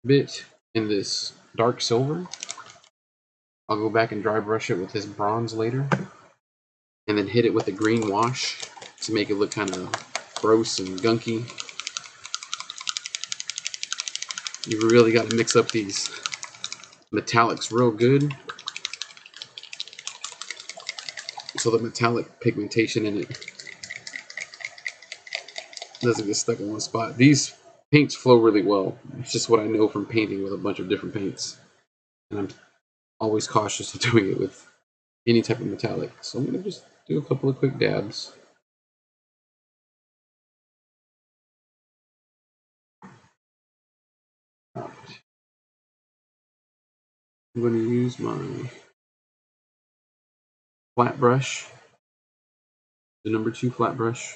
bit in this dark silver. I'll go back and dry brush it with this bronze later, and then hit it with a green wash to make it look kind of gross and gunky. You really got to mix up these metallics real good so the metallic pigmentation in it doesn't get stuck in one spot. These paints flow really well. It's just what I know from painting with a bunch of different paints, and I'm always cautious of doing it with any type of metallic. So I'm going to just do a couple of quick dabs. I'm going to use my flat brush, the number 2 flat brush.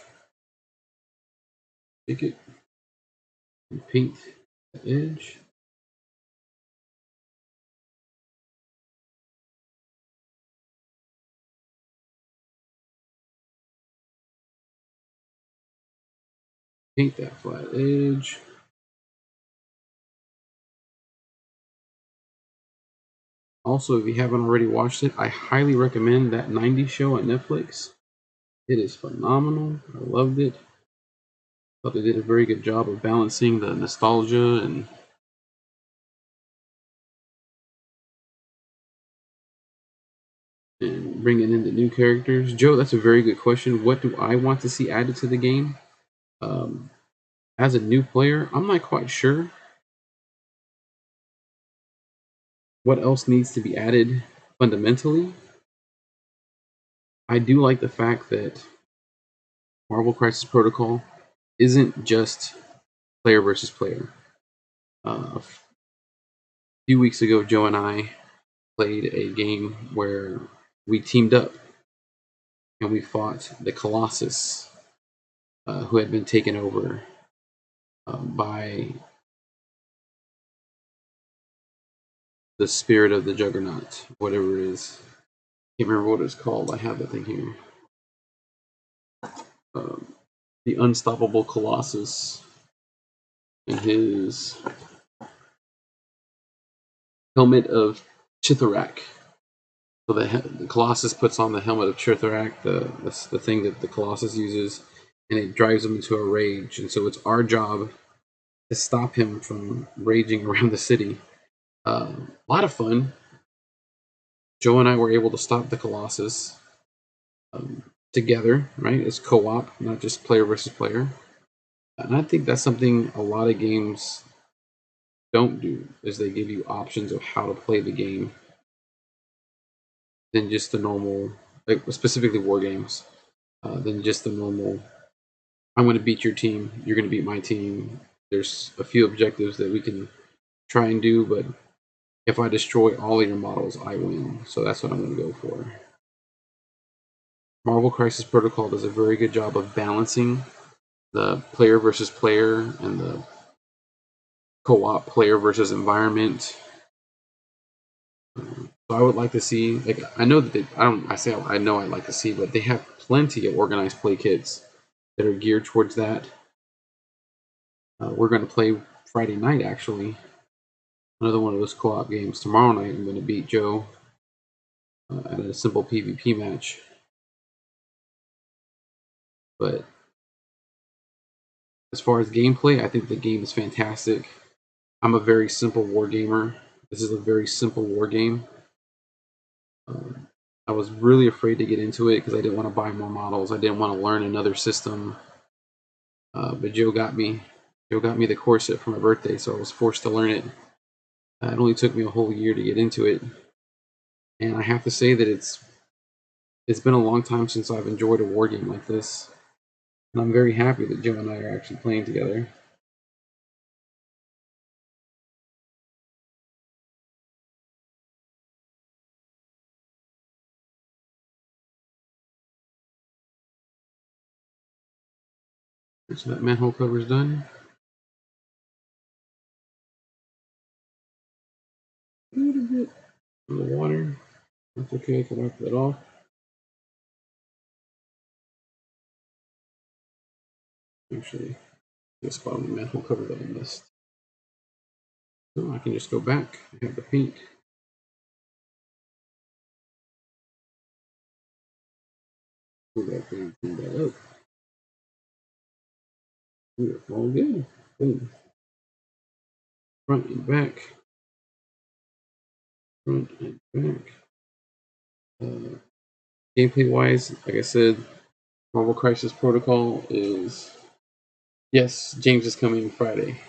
Take it and paint the edge. Paint that flat edge. Also, if you haven't already watched it, I highly recommend that 90s show on Netflix. It is phenomenal. I loved it. Thought they did a very good job of balancing the nostalgia and bringing in the new characters. Joe, that's a very good question. What do I want to see added to the game? As a new player, I'm not quite sure what else needs to be added fundamentally. I do like the fact that Marvel Crisis Protocol isn't just player versus player. A few weeks ago, Joe and I played a game where we teamed up and we fought the Colossus, who had been taken over by the spirit of the Juggernaut, whatever it is. Can't remember what it's called. I have the thing here. The Unstoppable Colossus and his helmet of Chitharak. So the Colossus puts on the helmet of Chitharak, the thing that the Colossus uses, and it drives him into a rage. And so it's our job to stop him from raging around the city. A lot of fun. Joe and I were able to stop the Colossus together, right? It's co-op, not just player versus player. And I think that's something a lot of games don't do, is they give you options of how to play the game than just the normal, like specifically war games, than just the normal. I'm going to beat your team. You're going to beat my team. There's a few objectives that we can try and do, but if I destroy all of your models, I win. So that's what I'm going to go for. Marvel Crisis Protocol does a very good job of balancing the player versus player and the co-op player versus environment. So I would like to see, like, I know that I know I'd like to see, but they have plenty of organized play kits that are geared towards that. We're going to play Friday night, actually. Another one of those co-op games. Tomorrow night, I'm going to beat Joe at a simple PvP match. But as far as gameplay, I think the game is fantastic. I'm a very simple war gamer. This is a very simple war game. I was really afraid to get into it because I didn't want to buy more models. I didn't want to learn another system. But Joe got me. Joe got me the core set for my birthday, so I was forced to learn it. It only took me a whole year to get into it, and I have to say that it's been a long time since I've enjoyed a war game like this, and I'm very happy that Joe and I are actually playing together. So that manhole cover is done. A little bit of the water. That's okay. I can wipe that off. Actually, the spot on the manhole cover that I missed. So I can just go back. I have the paint. Pull that thing, clean that up. We're all good. Boom. Front and back. Front and back. Gameplay wise, like I said, Marvel Crisis Protocol is, yes, James is coming Friday.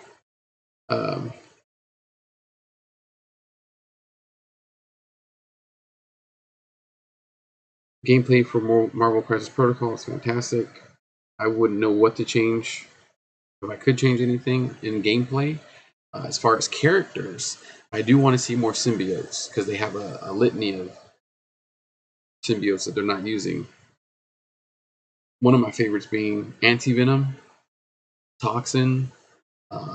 Gameplay for Marvel Crisis Protocol is fantastic. I wouldn't know what to change if I could change anything in gameplay. As far as characters, I do want to see more symbiotes because they have a litany of symbiotes that they're not using. One of my favorites being Anti-Venom, Toxin.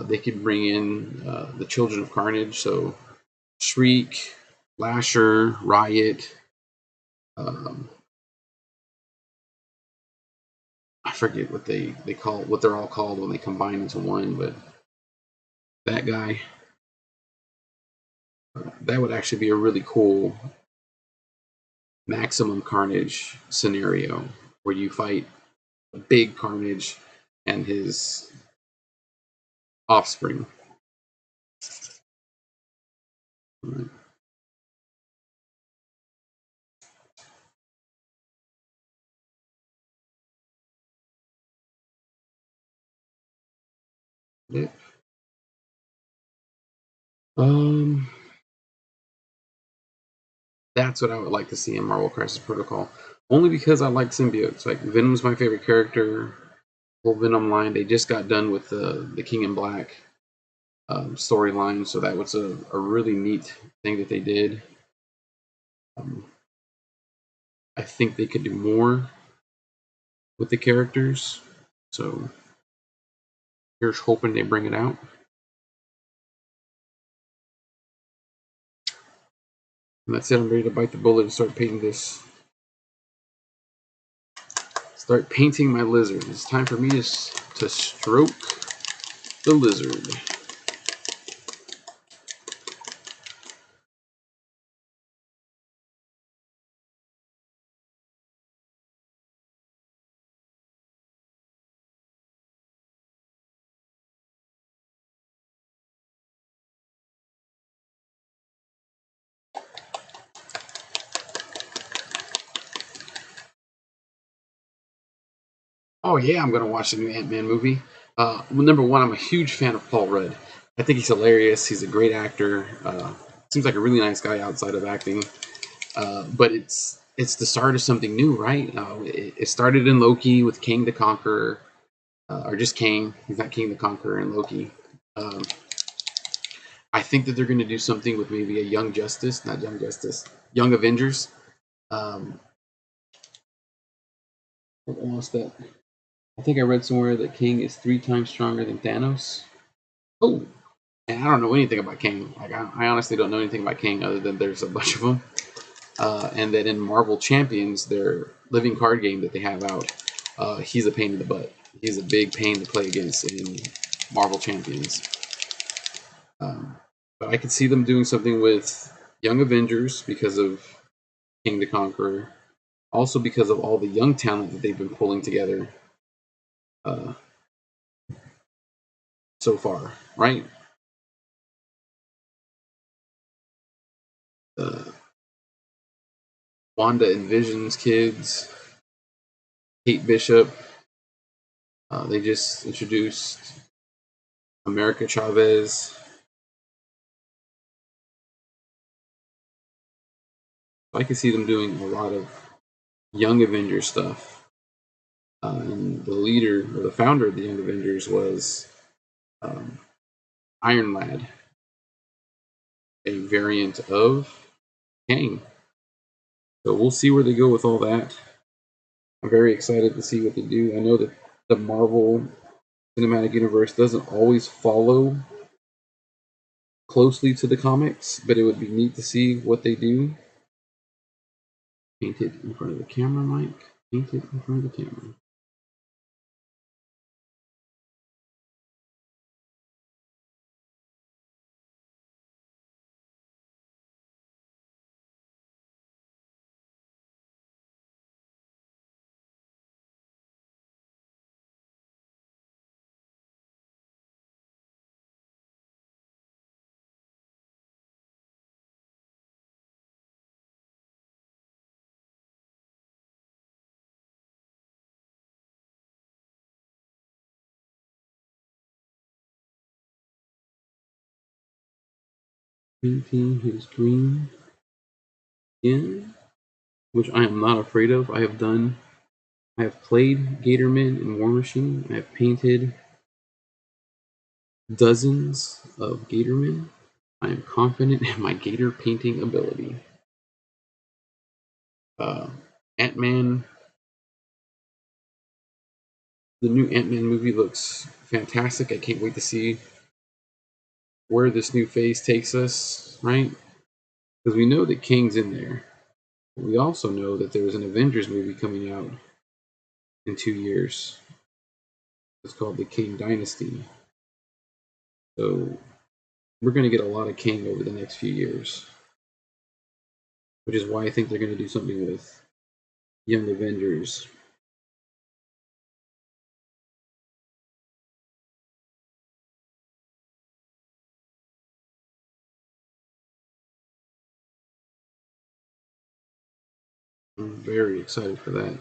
They could bring in the Children of Carnage, so Shriek, Lasher, Riot. I forget what they call, what they're all called when they combine into one, but that guy, that would actually be a really cool maximum carnage scenario where you fight a big Carnage and his offspring. Right. Yep. Um, that's what I would like to see in Marvel Crisis Protocol. Only because I like symbiotes. Like Venom's my favorite character. Whole Venom line. They just got done with the King in Black storyline, so that was a really neat thing that they did. Um, I think they could do more with the characters. So here's hoping they bring it out. And that's it. I'm ready to bite the bullet and start painting this. Start painting my lizard. It's time for me to stroke the lizard. Oh yeah, I'm gonna watch the new Ant-Man movie. Well, number one, I'm a huge fan of Paul Rudd. I think he's hilarious. He's a great actor. Seems like a really nice guy outside of acting. But it's the start of something new, right? It started in Loki with Kang the Conqueror, or just Kang. He's not King the Conqueror in Loki. Um, I think that they're going to do something with maybe a Young Justice, not Young Justice, Young Avengers. Um, what was that? I think I read somewhere that King is 3 times stronger than Thanos. Oh, and I don't know anything about King. Like I honestly don't know anything about King other than there's a bunch of them. And that in Marvel Champions, their living card game that they have out, he's a pain in the butt. He's a big pain to play against in Marvel Champions. But I could see them doing something with Young Avengers because of King the Conqueror. Also because of all the young talent that they've been pulling together uh, so far, right? Uh, Wanda and Vision's kids, Kate Bishop. They just introduced America Chavez. I can see them doing a lot of Young Avengers stuff. And the leader or the founder of the Young Avengers was um, Iron Lad, a variant of Kang. So we'll see where they go with all that. I'm very excited to see what they do. I know that the Marvel Cinematic Universe doesn't always follow closely to the comics, but it would be neat to see what they do. Paint it in front of the camera, Mike. Paint it in front of the camera. Painting his green skin, which I am not afraid of. I have played Gatorman and War Machine. I have painted dozens of Gatormen. I am confident in my Gator painting ability. Uh, Ant-Man, the new Ant-Man movie looks fantastic. I can't wait to see where this new phase takes us, right? Because we know that King's in there. But we also know that there's an Avengers movie coming out in 2 years. It's called The King Dynasty. So we're going to get a lot of King over the next few years, which is why I think they're going to do something with Young Avengers. I'm very excited for that.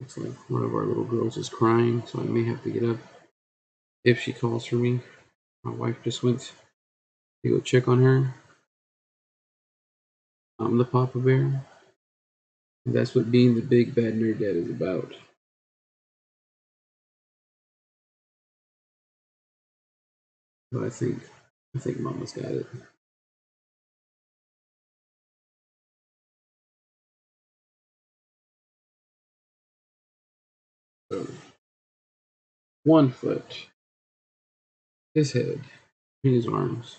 Looks like one of our little girls is crying, so I may have to get up if she calls for me. My wife just went to go check on her. I'm the Papa Bear. And that's what being the big bad nerd dad is about. But I think Mama's got it. So 1 foot, his head, his arms.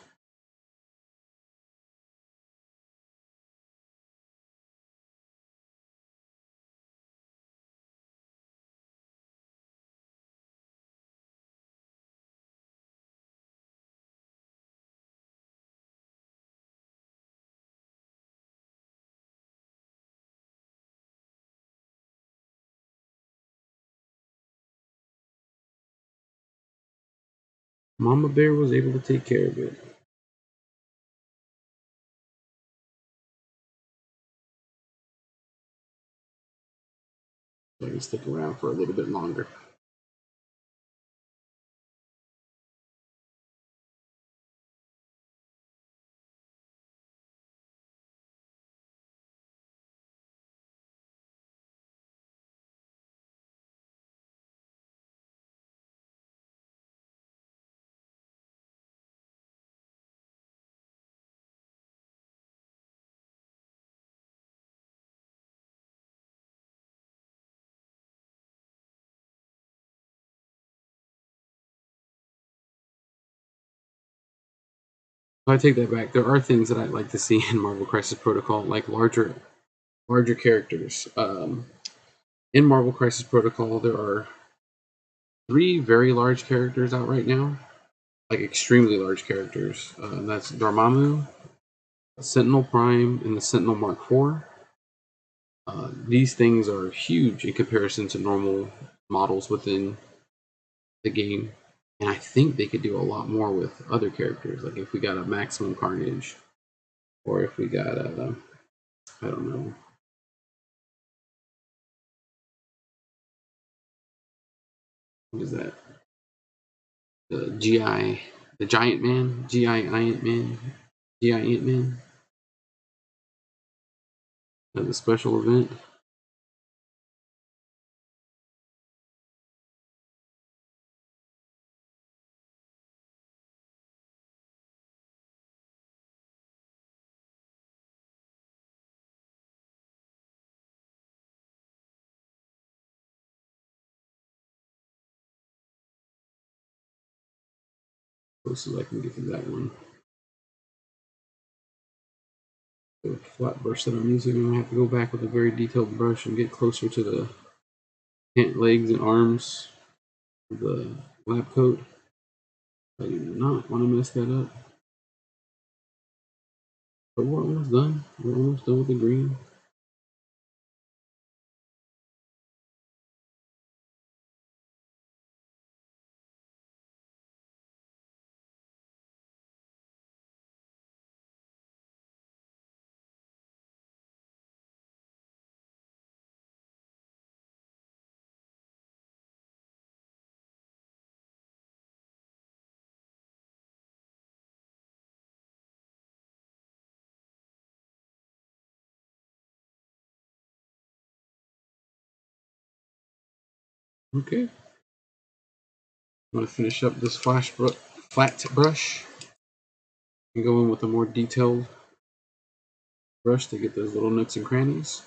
Mama Bear was able to take care of it. So I can stick around for a little bit longer. So I take that back. There are things that I'd like to see in Marvel Crisis Protocol, like larger characters. In Marvel Crisis Protocol, there are 3 very large characters out right now, like extremely large characters. That's Dormammu, Sentinel Prime, and the Sentinel Mark IV. These things are huge in comparison to normal models within the game, and I think they could do a lot more with other characters. Like if we got a Maximum Carnage, or if we got a, I don't know, what is that? The GI, the Giant Man, GI Ant Man, GI Ant Man, as a special event. Close as I can get to that one. The flat brush that I'm using, I'm gonna have to go back with a very detailed brush and get closer to the legs and arms of the lab coat. I do not want to mess that up. But we're almost done. We're almost done with the green. Okay. I'm going to finish up this flat brush and go in with a more detailed brush to get those little nooks and crannies.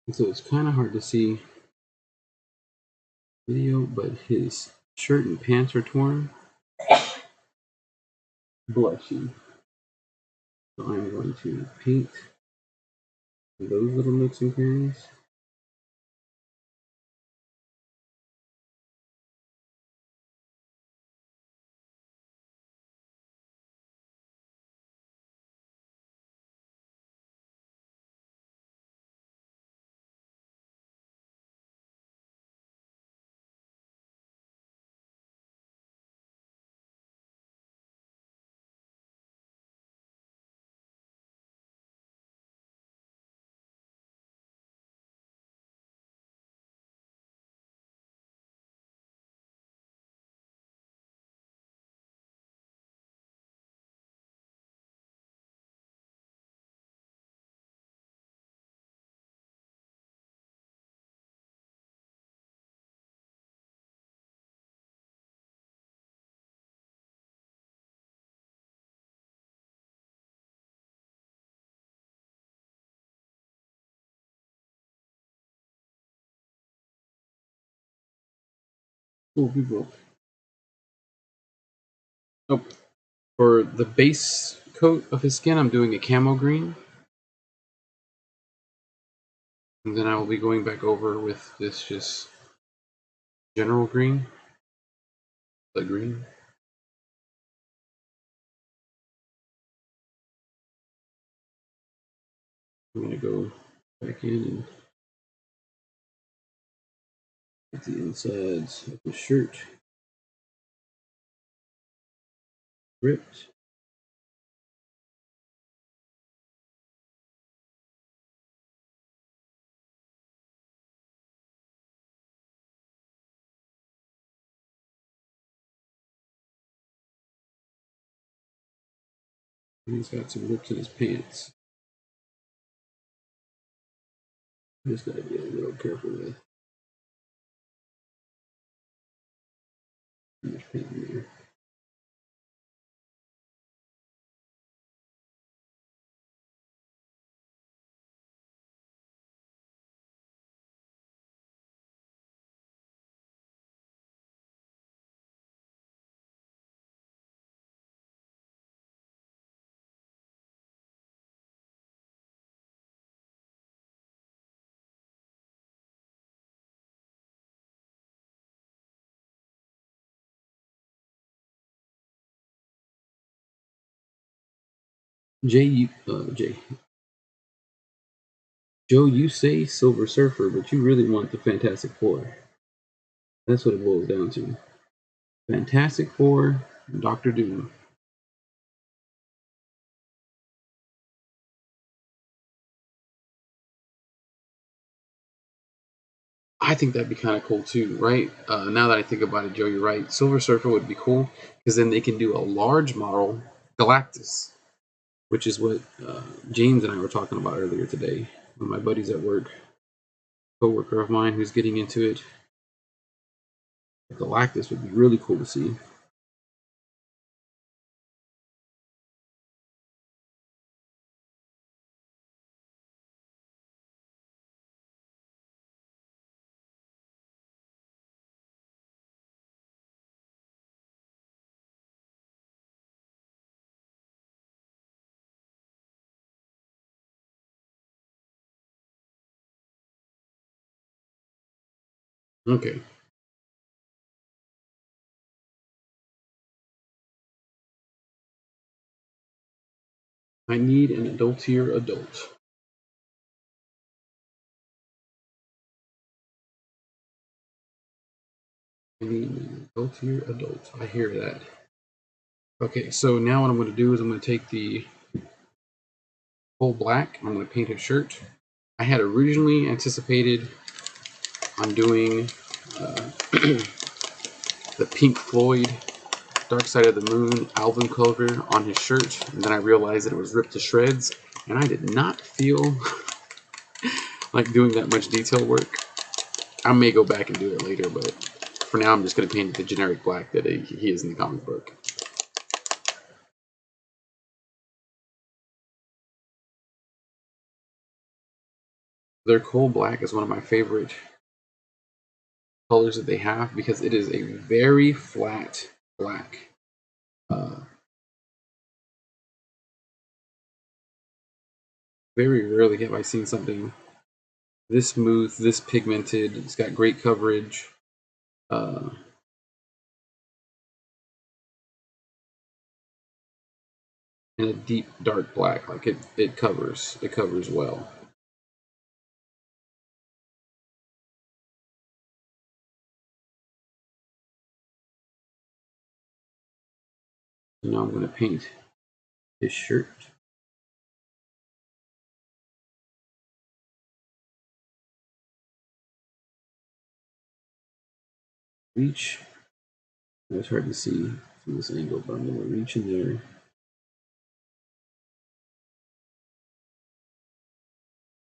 And so it's kind of hard to see video, but his shirt and pants are torn. Bless you. So I'm going to paint those little nooks and crannies. Oh, we broke. Oh, for the base coat of his skin, I'm doing a camo green. And then I will be going back over with this just general green. The green. I'm going to go back in and get the insides of the shirt ripped. And he's got some rips in his pants. Just gotta be a little careful with this paint in there. Joe, you say Silver Surfer, but you really want the Fantastic Four. That's what it boils down to. Fantastic Four, Doctor Doom. I think that'd be kind of cool too, right? Now that I think about it, Joe, you're right. Silver Surfer would be cool because then they can do a large model Galactus, which is what James and I were talking about earlier today. One of my buddies at work, coworker of mine who's getting into it. Galactus would be really cool to see. Okay. I need an adultier adult. I need an adultier adult. I hear that. Okay, so now what I'm going to do is I'm going to take the full black. I'm going to paint his shirt. I had originally anticipated on doing the Pink Floyd Dark Side of the Moon album cover on his shirt, and then I realized that it was ripped to shreds, and I did not feel like doing that much detail work. I may go back and do it later, but for now I'm just going to paint the generic black that he is in the comic book. Their coal black is one of my favorite colors that they have because it is a very flat black. Very rarely have I seen something this smooth, this pigmented. It's got great coverage. Uh, and a deep dark black. Like it covers well. So now I'm going to paint his shirt. Reach. It's hard to see from this angle, but I'm going to reach in there.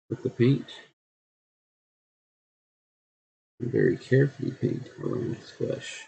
With the paint. And very carefully paint around his flesh.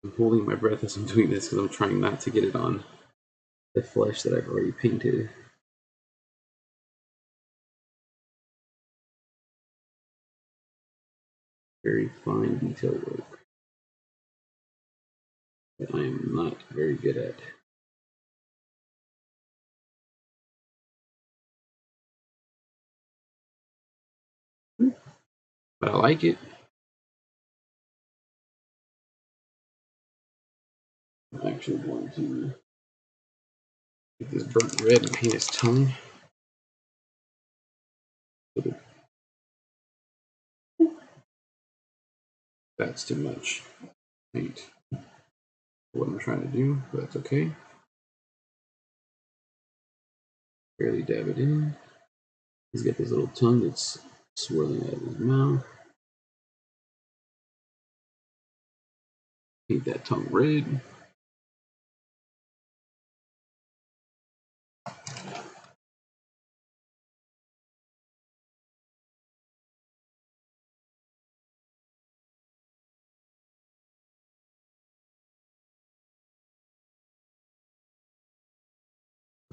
I'm holding my breath as I'm doing this because I'm trying not to get it on the flesh that I've already painted. Very fine detail work that I am not very good at. But I like it. I'm actually going to get this burnt red and paint his tongue. That's too much paint for what I'm trying to do, but that's okay. Barely dab it in. He's got this little tongue that's swirling out of his mouth. Paint that tongue red.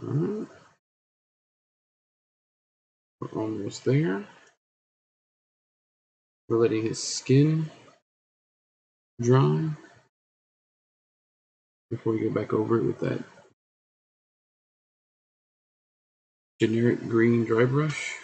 Alright. We're almost there. We're letting his skin dry before we go back over it with that generic green dry brush.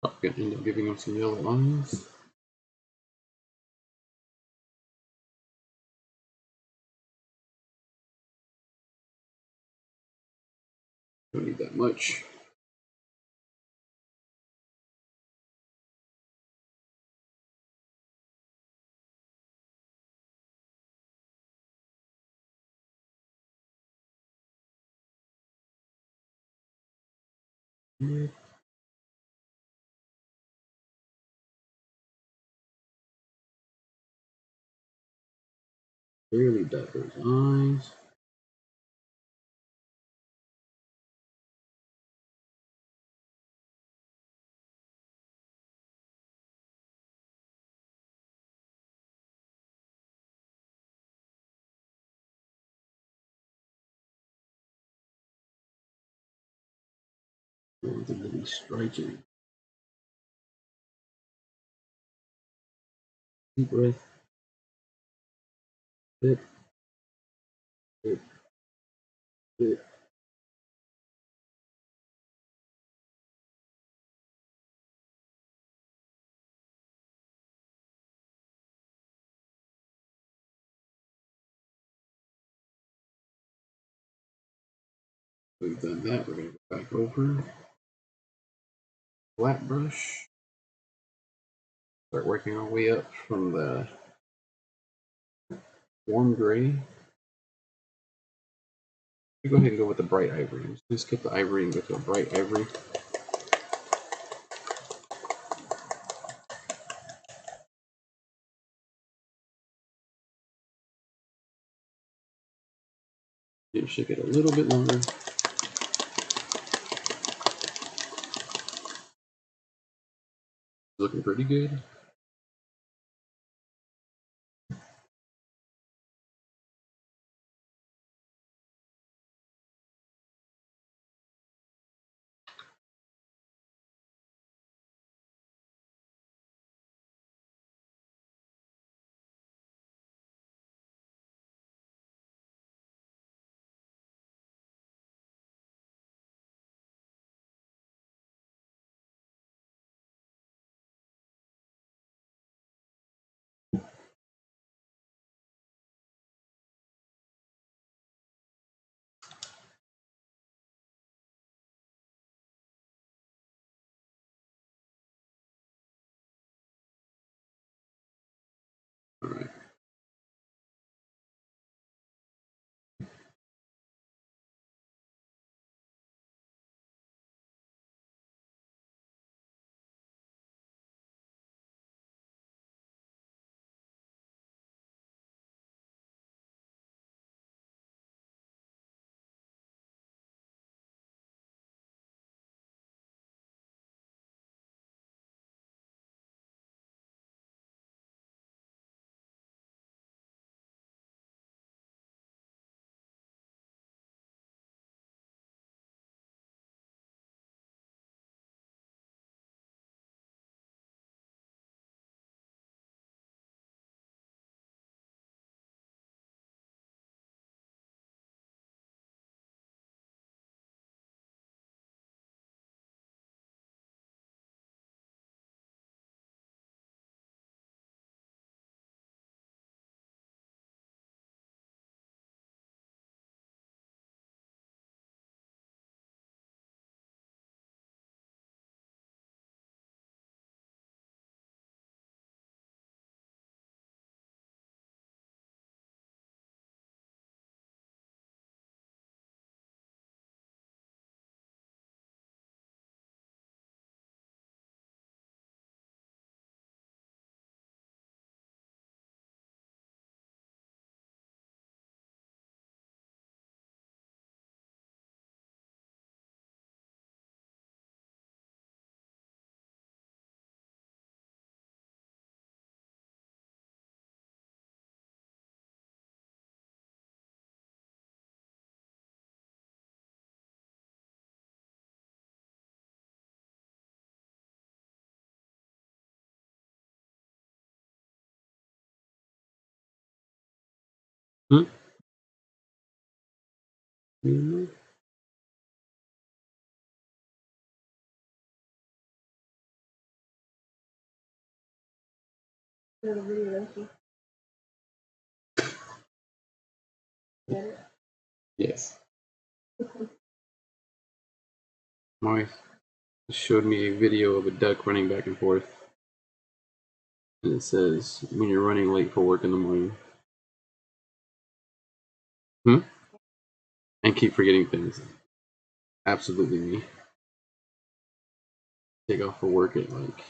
Probably gonna end up giving him some yellow eyes. Don't need that much. We're barely dot those eyes. Going to be striking. Deep breath. Bit. Bit. Bit. We've done that. We're going to go back over. Flat brush. Start working our way up from the warm gray. We go ahead and go with the bright ivory. I'm just going to skip the ivory and go to a bright ivory. It should get a little bit longer. Looking pretty good. All right. Hmm? Mm-hmm. Yes. My wife showed me a video of a duck running back and forth. And it says, when you're running late for work in the morning. Hmm? And keep forgetting things. Absolutely me. Take off for work at like,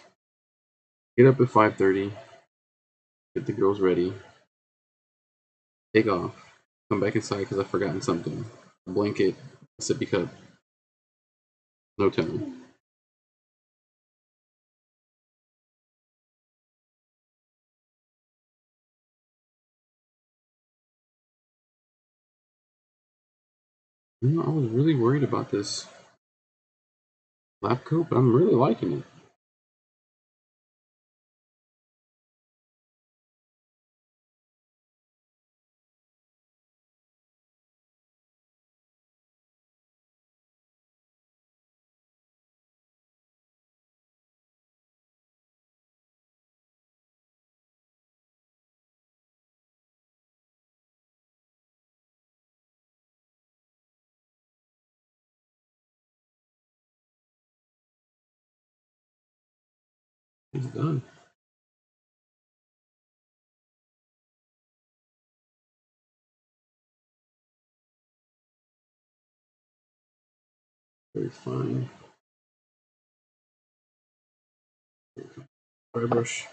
get up at 5:30, get the girls ready, take off, come back inside because I've forgotten something. A blanket, a sippy cup, no telling. You know, I was really worried about this lab coat, but I'm really liking it. It's done. Very fine. Dry brush.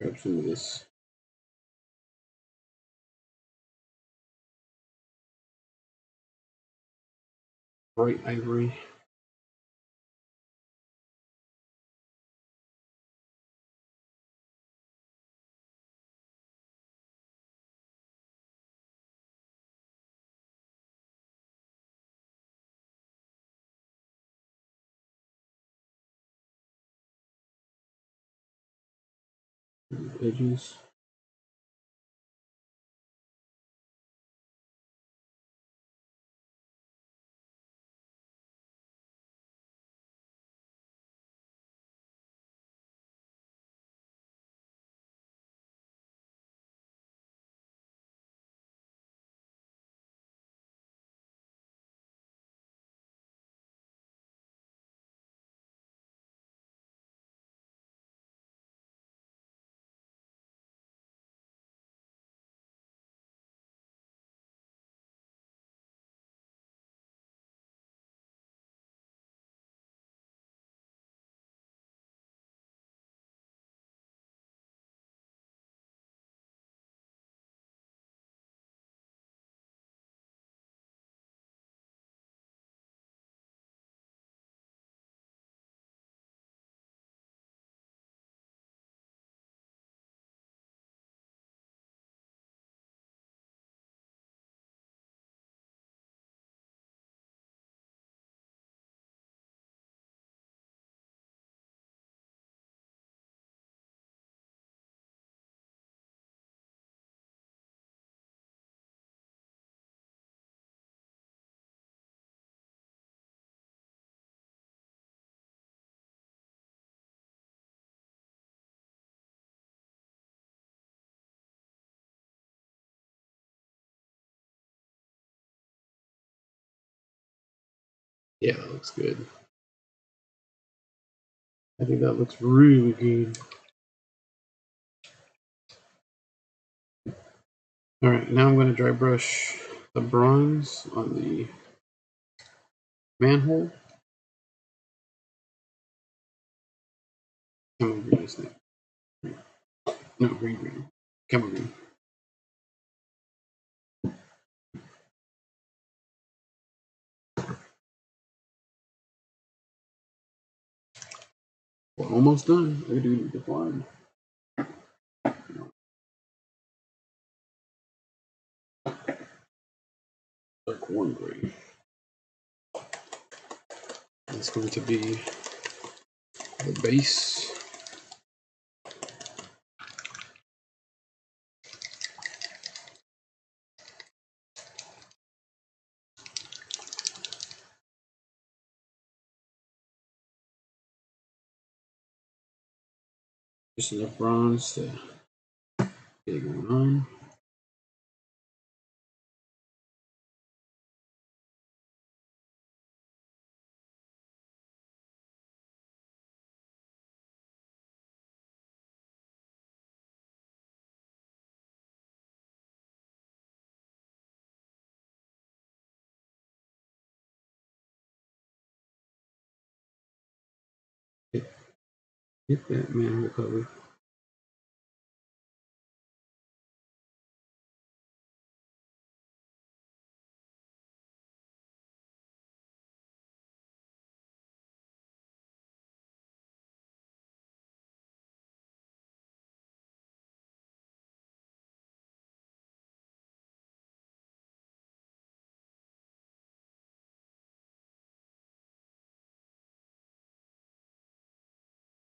Grab some of this bright ivory. Edges. Yeah, that looks good. I think that looks really good. All right, now I'm going to dry brush the bronze on the manhole. Camel green is that? No, green. Camel green. We're almost done. I do need to find dark one gray. It's going to be the base. Just enough bronze to get it going on. Hit that manhole cover.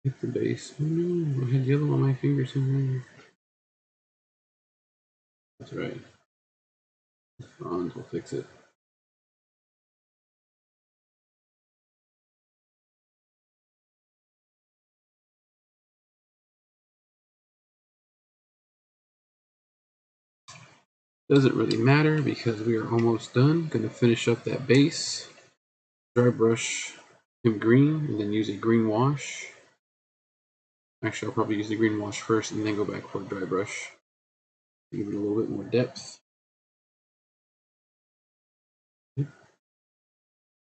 Hit the base. Oh no, I had yellow on my finger somewhere. That's right. Bronze will fix it. Doesn't really matter because we are almost done. Gonna finish up that base. Dry brush him green and then use a green wash. Actually, I'll probably use the green wash first and then go back for a dry brush. Give it a little bit more depth.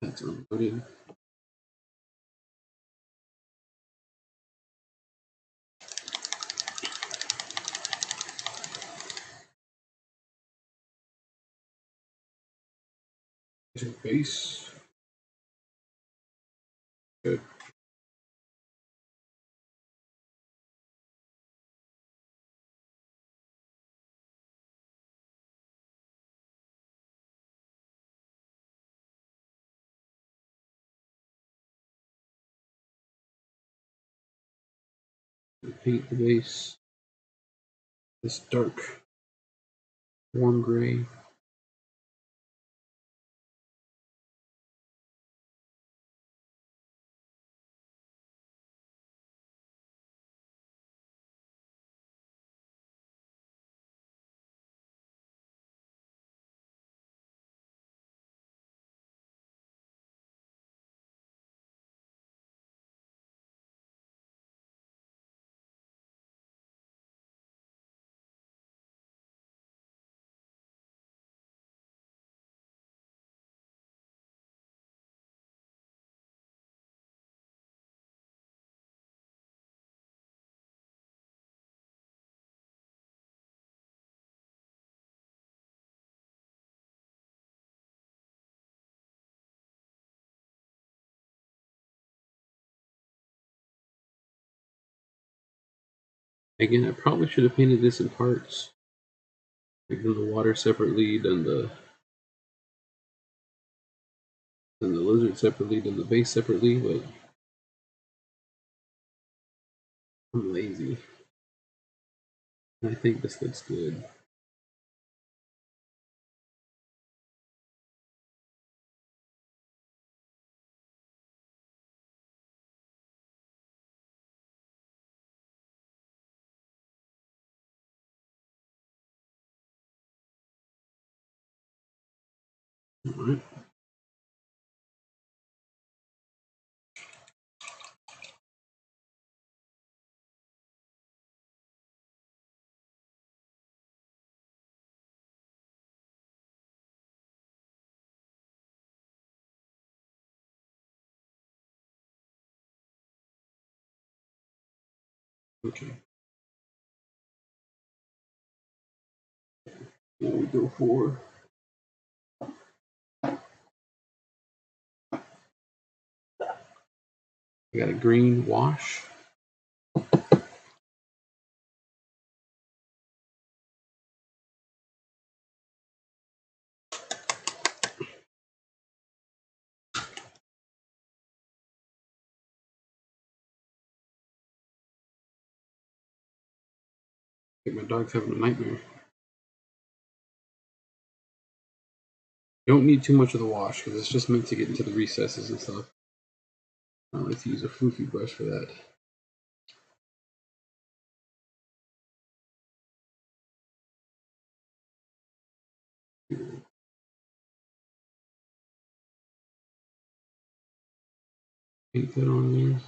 That's unloaded. Base. Good. Paint the base this dark warm gray. Again, I probably should have painted this in parts. Like done the water separately, done the lizard separately, done the base separately, but I'm lazy. I think this looks good. Alright. Okay. Here we go for we got a green wash. I think my dog's having a nightmare. You don't need too much of the wash because it's just meant to get into the recesses and stuff. I like to use a floofy brush for that. Paint that on there.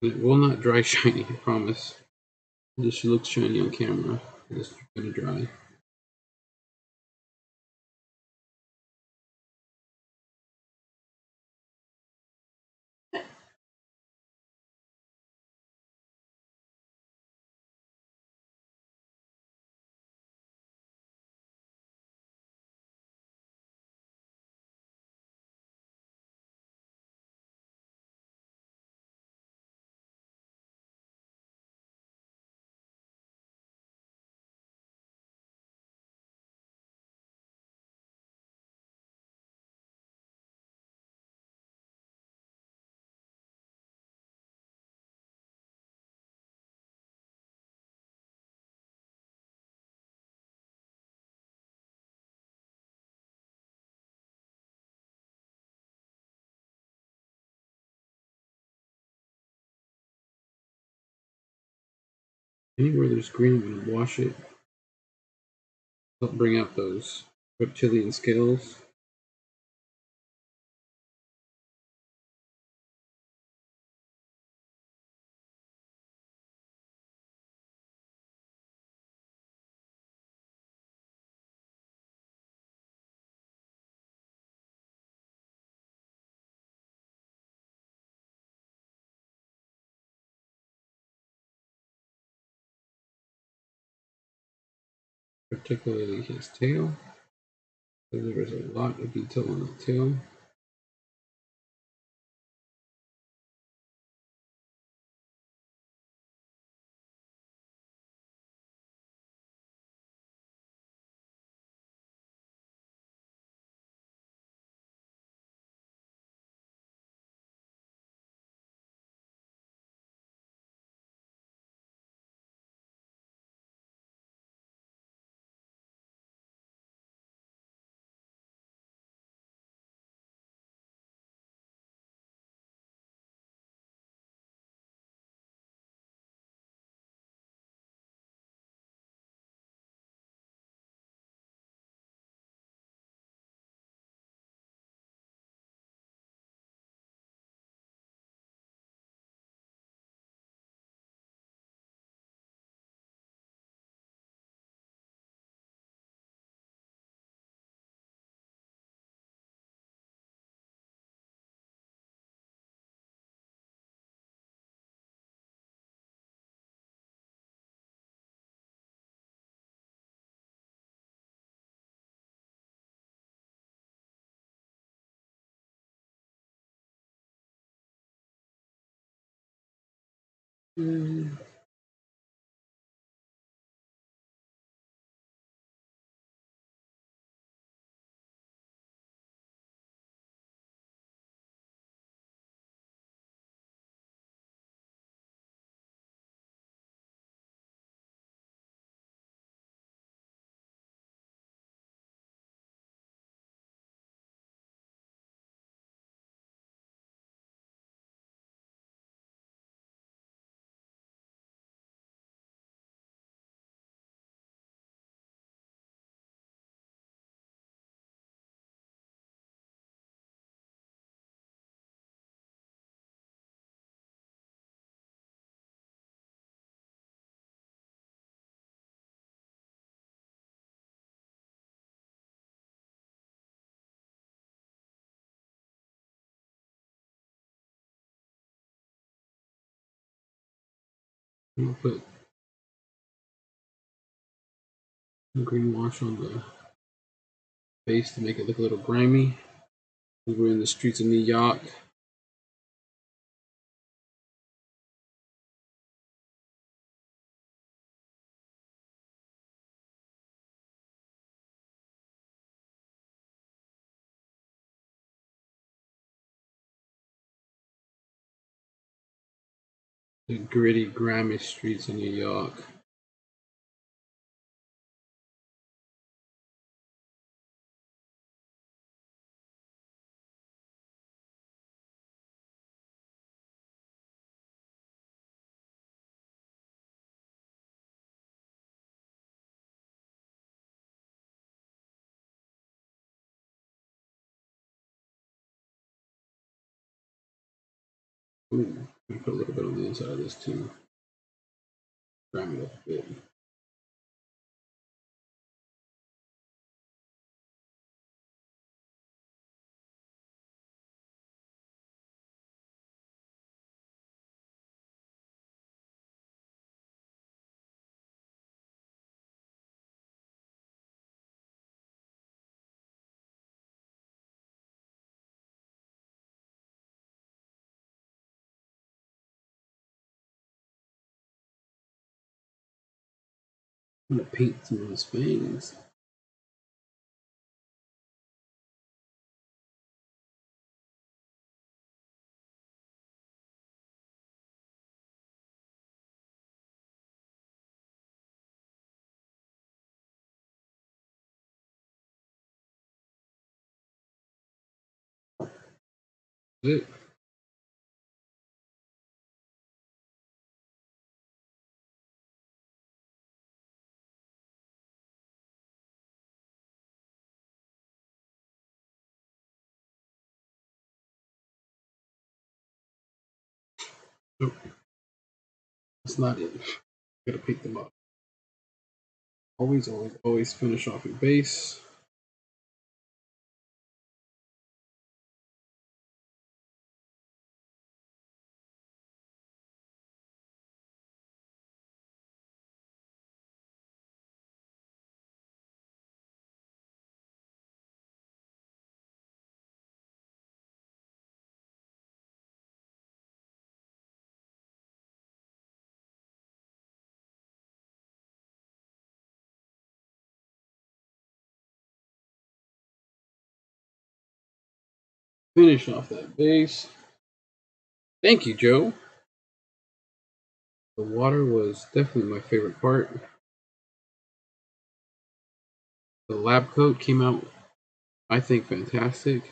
It will not dry shiny, I promise. This should look shiny on camera. It's gonna dry. Anywhere there's green, I'm going to wash it. Help bring out those reptilian scales. Particularly his tail. There's a lot of detail on the tail. Mm. I'll put green wash on the face to make it look a little grimy. We're in the streets of New York. The gritty, grimy streets of New York. Ooh, I'm gonna put a little bit on the inside of this too. Grime it up a bit. I'm gonna paint some of his fangs. That's it. Nope, that's not it. Gotta pick them up. Always, always, always finish off your base. Finish off that base. Thank you, Joe. The water was definitely my favorite part. The lab coat came out, I think, fantastic.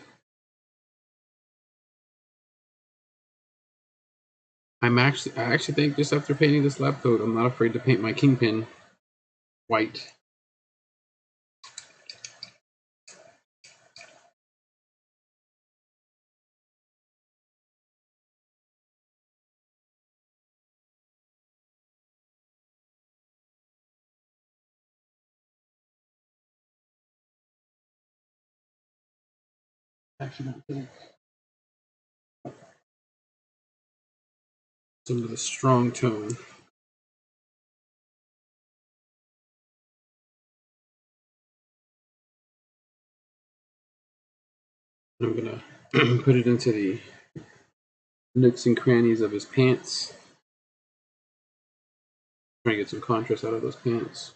I actually think just after painting this lab coat, I'm not afraid to paint my kingpin white. Actually, don't think. Some of the strong tone. I'm gonna put it into the nooks and crannies of his pants. Try and get some contrast out of those pants.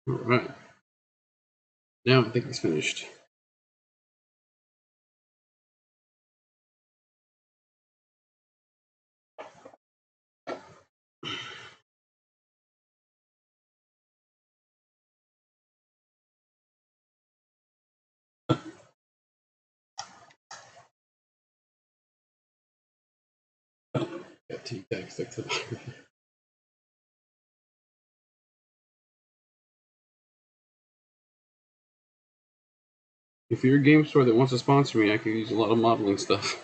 All right. Now I think it's finished. Got tea tag stuck to the If you're a game store that wants to sponsor me, I could use a lot of modeling stuff.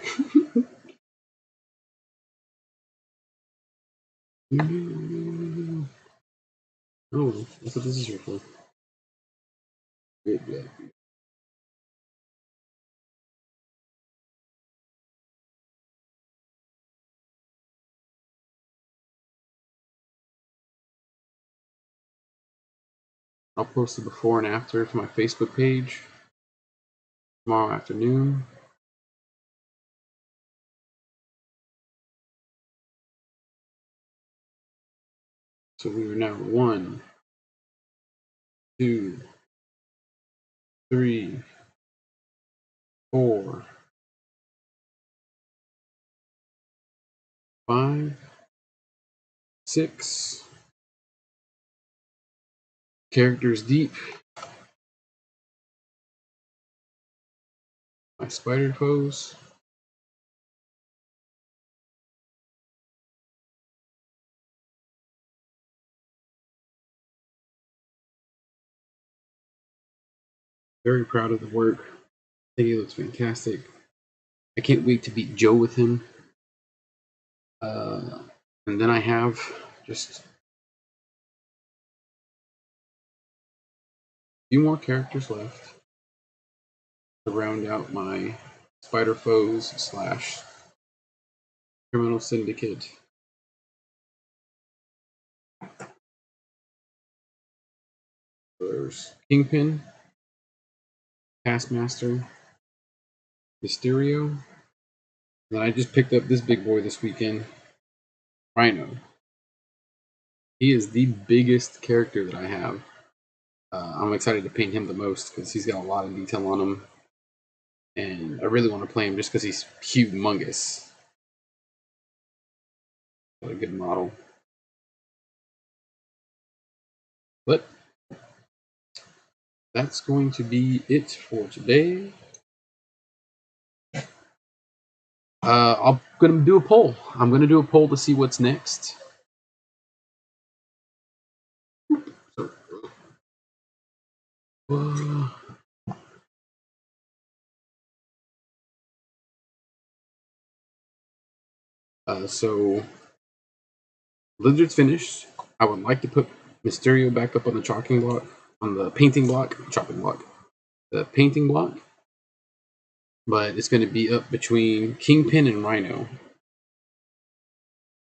Oh, that's what this is here for. Good, good. I'll post the before and after to my Facebook page tomorrow afternoon. So we are now 1, 2, 3, 4, 5, 6. Characters deep. My spider foes. Very proud of the work. I think he looks fantastic. I can't wait to beat Joe with him. And then I have just a few more characters left to round out my Spider Foes slash Criminal Syndicate. There's Kingpin, Taskmaster, Mysterio. Then I just picked up this big boy this weekend, Rhino. He is the biggest character that I have. I'm excited to paint him the most because he's got a lot of detail on him. And I really want to play him just because he's humongous. What a good model. But that's going to be it for today. I'm going to do a poll. I'm going to do a poll to see what's next. So Lizard's finished. I would like to put Mysterio back up on the chopping block, on the painting block, the painting block. But it's going to be up between Kingpin and Rhino.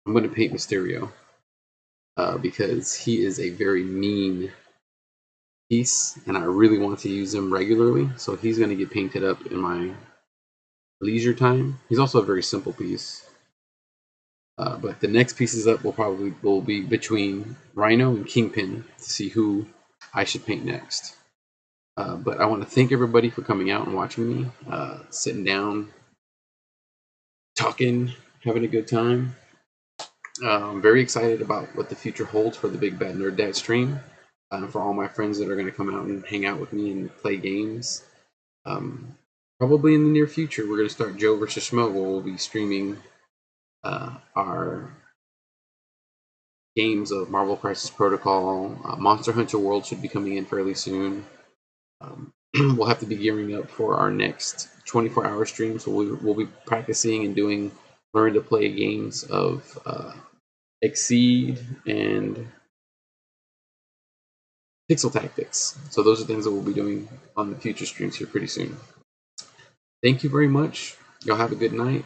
I'm going to paint Mysterio because he is a very mean piece, and I really want to use him regularly. So he's going to get painted up in my leisure time. He's also a very simple piece. But the next pieces up will be between Rhino and Kingpin to see who I should paint next. But I want to thank everybody for coming out and watching me, sitting down, talking, having a good time. I'm very excited about what the future holds for the Big Bad Nerd Dad stream, for all my friends that are going to come out and hang out with me and play games. Probably in the near future, we're going to start Joe vs. Schmo, where we'll be streaming our games of Marvel Crisis Protocol. Monster Hunter World should be coming in fairly soon. We'll have to be gearing up for our next 24-hour stream, so we'll be practicing and learn to play games of Exceed and Pixel Tactics. So those are things that we'll be doing on the future streams here pretty soon. Thank you very much. Y'all have a good night.